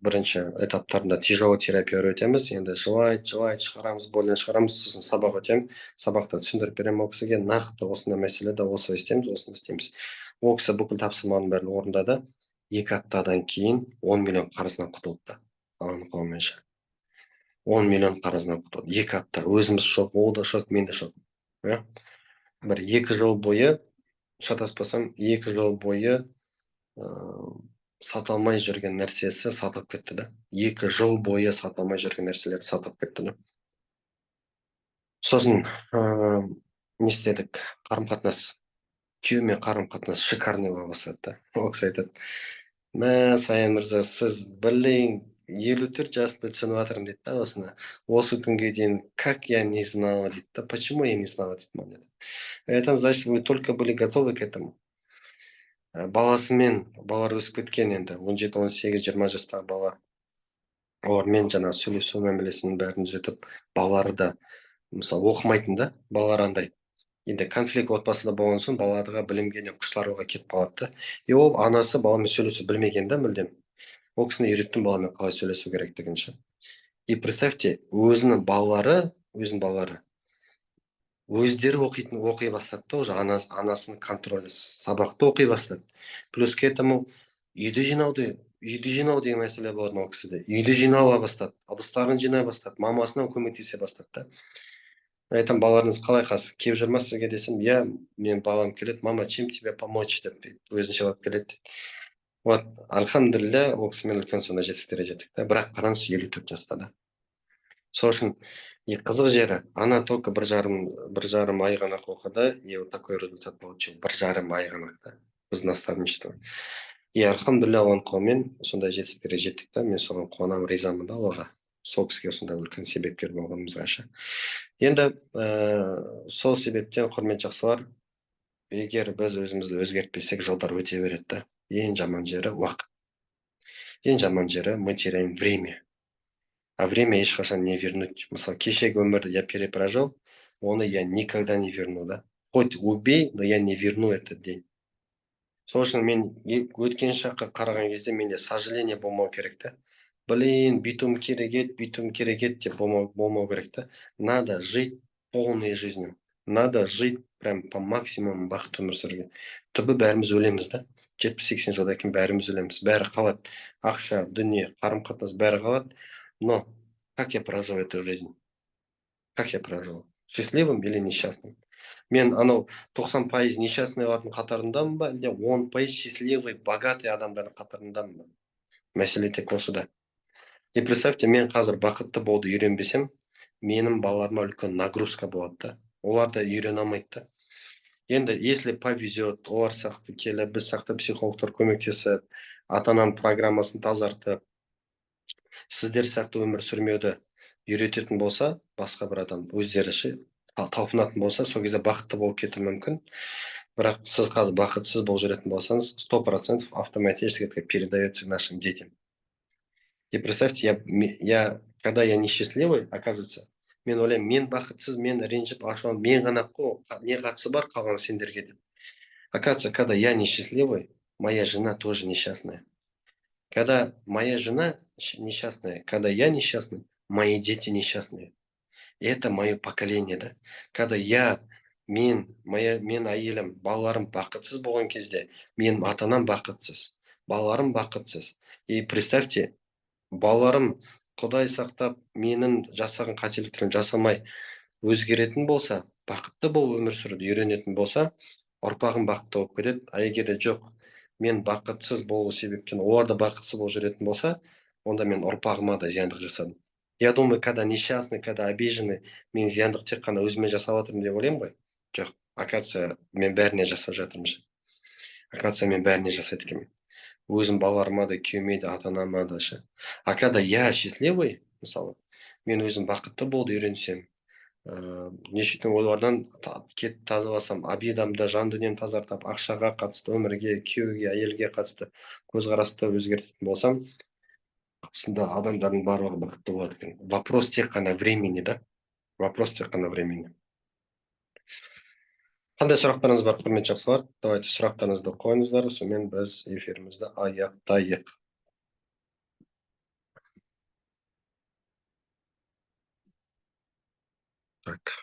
Бірінші этаптарында тяжелый терапия өтеміз, енді жылайды, шығарамыз, больно шығарамыз, сосын сабақ өтем, сабақта түсіндіріп беремін ол кісіге, нақты осындай мәселеде осы істейміз, осыны істейміз. Ол кісі бүкіл тапсырманың бәрін орындады, 2 аптадан кейін 10 миллион қарызынан құтылды. Алланың қалауымен. 10 миллион қарызынан құтылды. 2 апта. Өзіміз шок, ол да шок, мен де шок. Бір 2 жыл бойы, шатаспасам, 2 жыл бойы саталмай жүрген нәрсесі сатылып кетті да. 2 жыл бойы саталмай жүрген нәрселер сатылып кетті да. Сосын не істедік? Қарым-қатынас, күйеумен қарым-қатынас шикарный бола бастады да. Ол кісі айтады, мә, Саян мырза, сіз білейін, 54 жасында түсініп жатырмын дейді да осыны. Осы күнге дейін, как я не знала дейді да, почему я не знала дейді маған деді. Это значит, вы только были готовы к этому. Балалар өсіп кеткен енді, 17, 18, 20 жастағы бала. Олармен жаңа сөйлесу мәмілесінің бәрін түзетіп, балалары да мысалы оқымайтын да, балалар андай енді конфликт отбасында болған соң балаға білімге не құштарлығы кетіп қалады да. Ол анасы баламен сөйлесу білмеген да мүлдем. Ол кісіні үйреттім баламен қалай сөйлесу керектігін ше. И представьте, өзінің балалары өздері оқи бастады да, уже анасының контролі сабақты оқи бастады. Плюс к этому үйді жинау деген мәселе болатын ол кісіде. Үйді жинауға бастады, ыдыстарын жинай бастады, мамасына көмектесе бастады да. Айтам, балаларыңыз қалай қазір келіп жүр ма сізге десем, иә, мен балам келеді, мама, чем тебе помочь деп өзінше алып келеді. Вот, альхамдулилля, ол кісімен үлкен сондай жетістіктерге жеттік та. Бірақ қараңызшы, 54 жаста да. Сол үшін қызық жері, ана только бір жарым ай ғана оқыды, и вот такой результат получил. Бір жарым ай ғана да, біз наставничество. И альхамдулилля, оның қолымен сондай жетістіктерге жеттік та. Мен соған қуанамын, ризамын да Аллаға. Сол кісіге сондай үлкен себепкер болғанымызға ше. Енді сол себептен, құрметті жақсылар, егер біз өзімізді өзгертпесек, жолдар өте береді да. Ең жаман жері уақыт. Ең жаман жері мы теряем время. А время ешқашан не вернуть. Мысалы, кешегі өмірді я перепрожил, оны я никогда не верну, да. Хоть убей, но я не верну этот день. Сол үшін мен өткен шаққа қараған кезде менде сожаление болмау керек та. Блин, бүйтуім керек еді деп болмау керек та. Надо жить полной жизнью. Надо жить прям по максимуму бақытты өмір сүруге. Түбі бәріміз өлеміз да. 70-80 жылдан кейін бәріміз өлеміз. Бәрі қалады. Ақша, дүние, қарым-қатынас бәрі қалады. Но как я прожил эту жизнь? Как я прожил? Счастливым или несчастным? Мен анау 90% несчастныйлардың қатарындамын ба, әлде 10% счастливый, богатый адамдардың қатарындамын ба? Мәселе тек осыда. И представьте, мен қазір бақытты болуды үйренбесем, менің балаларыма үлкен нагрузка болады да. Олар да үйрене алмайды да. Енді, если повезет, олар сияқты келіп, біз сияқты психологтар көмектесіп, ата-ананың программасын тазартып, сіздер сияқты өмір сүрмеуді үйрететін болса, басқа бір адам өздері талпынатын болса, сол кезде бақытты болып кетуі мүмкін. Бірақ сіз қазір бақытсыз болып жүретін болсаңыз, 100% автоматически передается нашим детям. И представьте, когда я несчастливый, оказывается, мен ойлаймын, мен бақытсыз, мен ренжіп, ашуланып, мен ғана қой, не қатысы бар қалған сендерге деп. Оказывается, когда я несчастливый, моя жена тоже несчастная. Когда моя жена несчастная, когда я несчастный, мои дети несчастные. И это мое поколение, да. Когда мен әйелім, балаларым бақытсыз болған кезде, менің ата-анам бақытсыз, балаларым бақытсыз. И представьте, балаларым Құдай сақтап, менің жасаған қателіктерін жасамай өзгеретін болса, бақытты болып өмір сүруді үйренетін болса, ұрпағым бақытты болып кетеді. А егер де жоқ, мен бақытсыз болу себептен олар да бақытсыз болып жүретін болса, онда мен ұрпағыма да зияндық жасадым. Я думаю, когда несчастный, когда обиженный, мен зияндық тек қана өзіме жасап жатырмын деп ойлаймын ғой. Жоқ, оказывается, мен бәріне жасап жатырмын. Оказывается, мен бәріне жасайды екенмін. Өзім балаларыма да, күйеуіме де, ата-анама да ше. А когда я счастливый, мысалы, мен өзім бақытты болуды үйренсем, нешетін ойлардан кетіп тазаласам, обидамды, жан дүниемді тазартып, ақшаға қатысты, өмірге, күйеуге, әйелге қатысты көзқарасты өзгертетін болсам, сонда адамдардың барлығы бақытты болады екен. Вопрос тек қана времени, да? Вопрос тек қана времени. Қандай сұрақтарыңыз бар, құрметті жақсылар? Давайте сұрақтарыңызды қойыңыздар, сонымен біз эфирімізді аяқтайық. Так.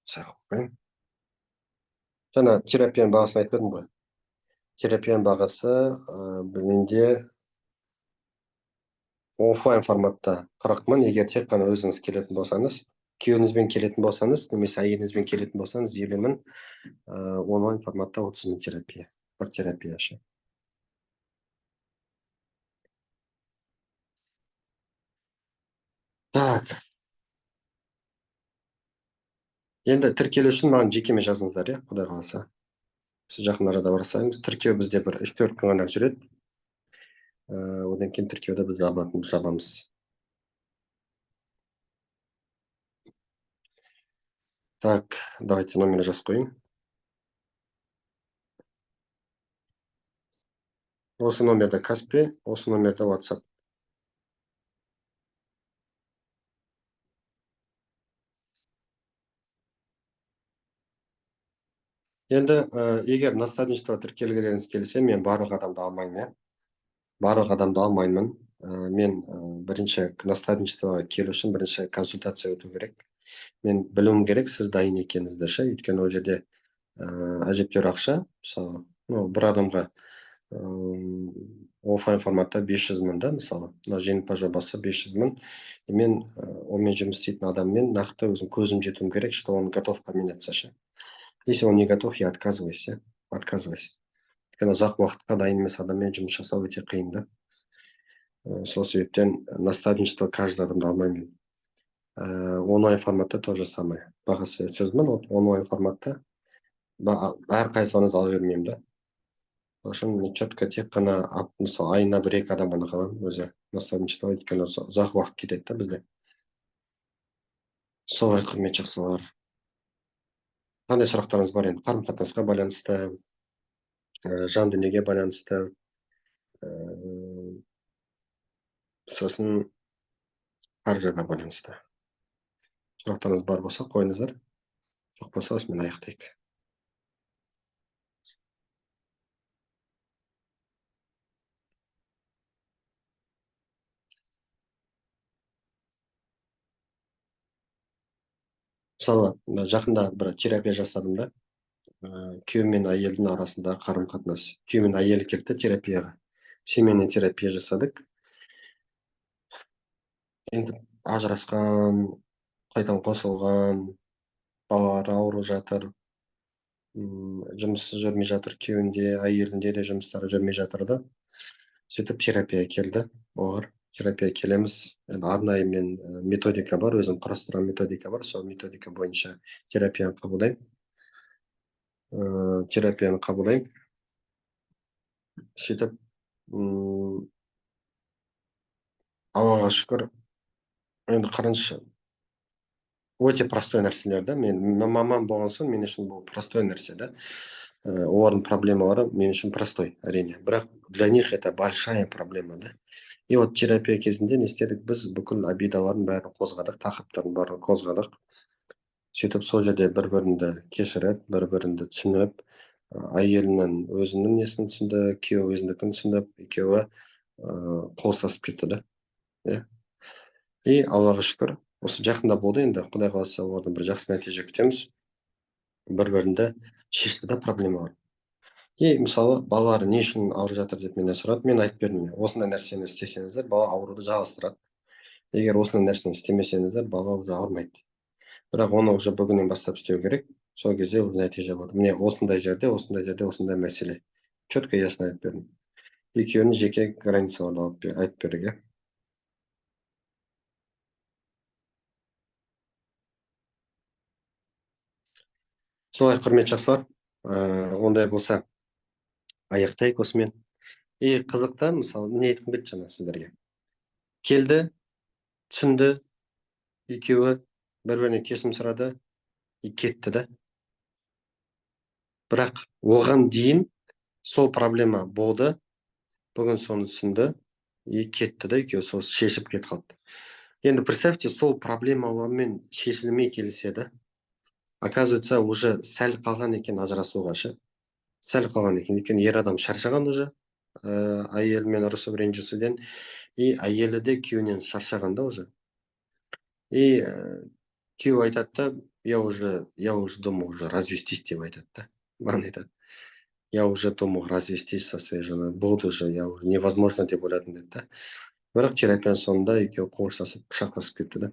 Сағып. Жаңа терапияның бағасын айтып едім ғой. Терапияның бағасы менде офлайн форматта 40 мың, егер тек қана өзіңіз келетін болсаңыз, күйеуіңізбен келетін болсаңыз, немесе әйеліңізбен келетін болсаңыз, 50 мың, онлайн форматта 30 мың терапия. Бір терапия ше. Так. Енді тіркелу үшін маған жекеме жазыңыздар, иә, Құдай қаласа. Сіз жақын арада барсаңыз, тіркеу бізде бір 3-4 күн ғана жүреді. Одан кейін тіркеуді біз жабамыз. Так, давайте номер жазып қойын. Осы номерде Каспи, осы номерде WhatsApp. Енді егер наставничество тіркелгілеріңіз келсе, мен барлық адамды алмаймын, иә. Барлық адамды алмаймын. Мен бірінші наставничествоға келу үшін бірінші консультация өту керек. Мен білуім керек сіз дайын екеніңізді ше, өйткені ол жерде әжептәуір ақша, мысалы, бір адамға оффлайн форматта 500 мың да, мысалы, мына жеңімпаз жобасы 500 мың. Мен онымен жұмыс істейтін адаммен нақты өзім көзім жетуім керек, что он готов поменяться ше. Если он не готов, я отказываюсь, иә, отказываюсь. Өйткені ұзақ уақытқа дайын емес адаммен жұмыс жасау өте қиын да. Сол себептен наставничество каждый адамды алмаймын. Онлайн форматта то же самое. Бағасы 300 мың, онлайн форматта әрқайсыңыз ала бермеймін да. Сол үшін мен четко тек қана мысалы айына 1-2 адам ғана қаламын өзі наставничество, өйткені ұзақ уақыт кетеді да бізде. Солай, құрметті жақсылар. Қандай сұрақтарыңыз бар енді? Қарым қатынасқа байланысты, жан дүниеге байланысты, сосын қаржыға байланысты. Сұрақтарыңыз бар болса қойыңыздар, жоқ болса осымен аяқтайық. Мысалы, жақында бір терапия жасадым да, күйеу мен әйелдің арасында қарым қатынас. Күйеу мен әйелі келді терапияға. Семейный терапия жасадық. Енді ажырасқан, қайтадан қосылған, балалары ауырып жатыр, жұмысы жүрмей жатыр, күйеуінде, әйелінде де жұмыстары жүрмей жатыр да. Сөйтіп терапия келді. Олар терапия келеміз. Арнайы мен методика бар, өзім құрастырған методика бар. Сол методика бойынша терапияны қабылдаймын. Сөйтіп, Аллаға шүкір, енді қараңызшы, өте простой нәрселер да. Мен маман болған соң мен үшін бұл простой нәрсе да. Олардың проблемалары мен үшін простой, әрине. Бірақ для них это большая проблема да. И вот терапия кезінде не істедік? Біз бүкіл обидалардың бәрін қозғадық, тақырыптардың бәрін қозғадық. Сөйтіп сол жерде бір-бірінді кешіріп, бір-бірінді түсініп, әйелінің өзінің несін түсінді, күйеуі өзіндікін түсініп, екеуі қол ұстасып кетті да. Иә. И Аллаға шүкір, осы жақында болды, енді Құдай қаласа олардан бір жақсы нәтиже күтеміз. Бір-бірінде шешті да проблемалар. И мысалы балалары не үшін ауырып жатыр деп менен сұрады, мен айтып бердім, осындай нәрсені істесеңіздер, бала ауруды жалғастырады. Егер осындай нәрсені істемесеңіздер, бала уже ауырмайды. Бірақ оны уже бүгіннен бастап істеу керек. Сол кезде уже нәтиже болады. Міне осындай жерде, осындай мәселе. Четко ясно айтып бердім. Екеуінің жеке границаларды айтып бердік, иә. Солай, құрметті жақсылар, ондай болса аяқтайық осымен. И қызықта, мысалы, не айтқым келді жаңа сіздерге. Келді, түсінді, екеуі бір-біріне кешірім сұрады, и кетті да. Бірақ оған дейін сол проблема болды, бүгін соны түсінді, и кетті да, екеуі сол шешіп кетіп қалды. Енді представьте, сол проблемалармен шешілмей келіседі. Оказывается, уже сәл қалған екен ажырасуға ше. Сәл қалған екен, өйткені ер адам шаршаған уже, әйелімен ұрысып ренжісуден, и әйелі де күйеуінен шаршаған да уже. И күйеуі айтады да, я уже думал уже развестись деп айтады да. Маған айтады, я уже думал развестись со своей женой, болды уже, я уже невозможно деп ойладым деді да. Бірақ терапияның соңында екеуі қол ұстасып құшақтасып кетті да.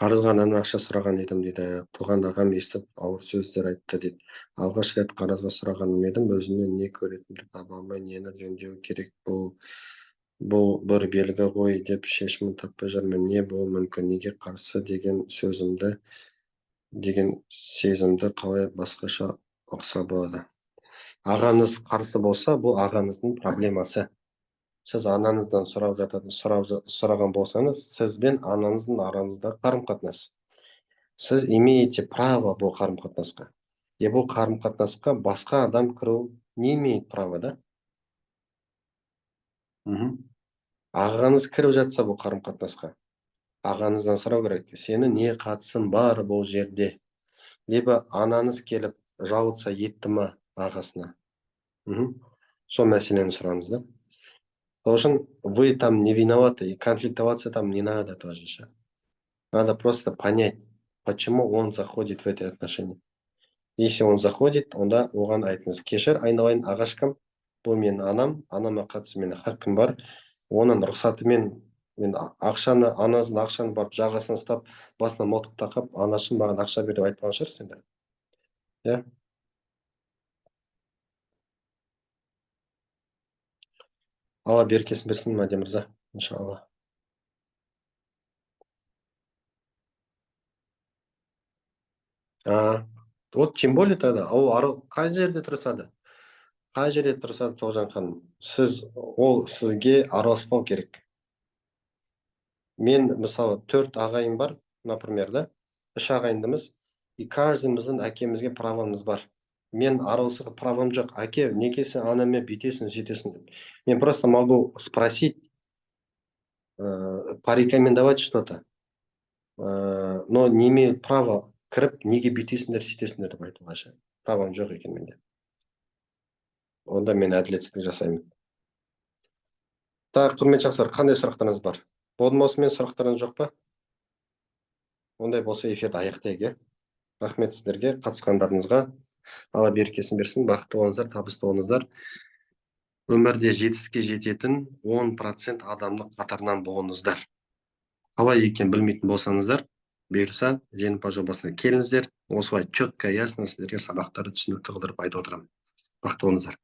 Қарызғаннан ақша сұраған едім дейді, туған ағам естіп ауыр сөздер айтты дейді. Алғаш рет қарызға сұраған едім, өзімнен не көретінімді таба алмай, нені жөндеу керек, бұл бір белгі ғой деп шешімін таппай жүрмін. Не болуы мүмкін, неге қарсы деген сезімді қалай басқаша ұқса болады? Ағаңыз қарсы болса, бұл ағаңыздың проблемасы. Сіз анаңыздан сұраған болсаңыз, сіз бен анаңыздың араңызда қарым қатынас. Сіз имеете право бұл қарым қатынасқа. И бұл қарым қатынасқа басқа адам кіру не имеет права, да? Ағаңыз кіріп жатса бұл қарым қатынасқа, ағаңыздан сұрау керек, сені не қатысың бар бұл жерде? либо анаңыз келіп жауытса етті ма ағасына. Сол мәселені сұраңыз да. Потому что вы там не виноваты, и конфликтоваться там не надо тоже же. Надо просто понять, почему он заходит в эти отношения. Если он заходит, онда оған айтыңыз: кешір айналайын ағашкам, бұл менің анама қатысты менің хақым бар, оның рұқсатымен мен ақшаны, анасының ақшаны барып жағасынан ұстап, басына мылтық тақап, анашым маған ақша бер деп айтпаған шығарсыз енді. Иә. Алла берекесін берсін, Мәди мырза, иншалла. Вот тем более тогда, ол қай жерде тұрсады? Қай жерде тұрсады, Тоғжан ханым, ол сізге араласпау керек. Мен, мысалы, 4 ағайын бар, например, да, 3 ағайындымыз, и каждымыздың әкемізге правамыз бар. Мен араласуға правам жоқ. Әке, неге сен анаме бүйтесің, сөйтесің деп. Мен просто могу спросить, порекомендовать что-то, но не имею права кіріп, неге бүйтесіңдер, сөйтесіңдер деп айтуға ше. Правам жоқ екен менде. Онда мен әділетсіздік жасаймын. Так, құрметті жастар, қандай сұрақтарыңыз бар? Болды ма осымен, сұрақтарыңыз жоқ па? Ондай болса эфирді аяқтайық, иә? Рахмет сіздерге, қатысқандарыңызға. Алла берекесін берсін, бақытты болыңыздар, табысты болыңыздар. Өмірде жетістікке жететін 10% адамның қатарынан болыңыздар. Қалай екен білмейтін болсаңыздар, бұйырса жеңімпаз жобасына келіңіздер. Осылай четко, ясно сіздерге сабақтарды түсінікті қылдырып айтып отырамын. Бақытты болыңыздар.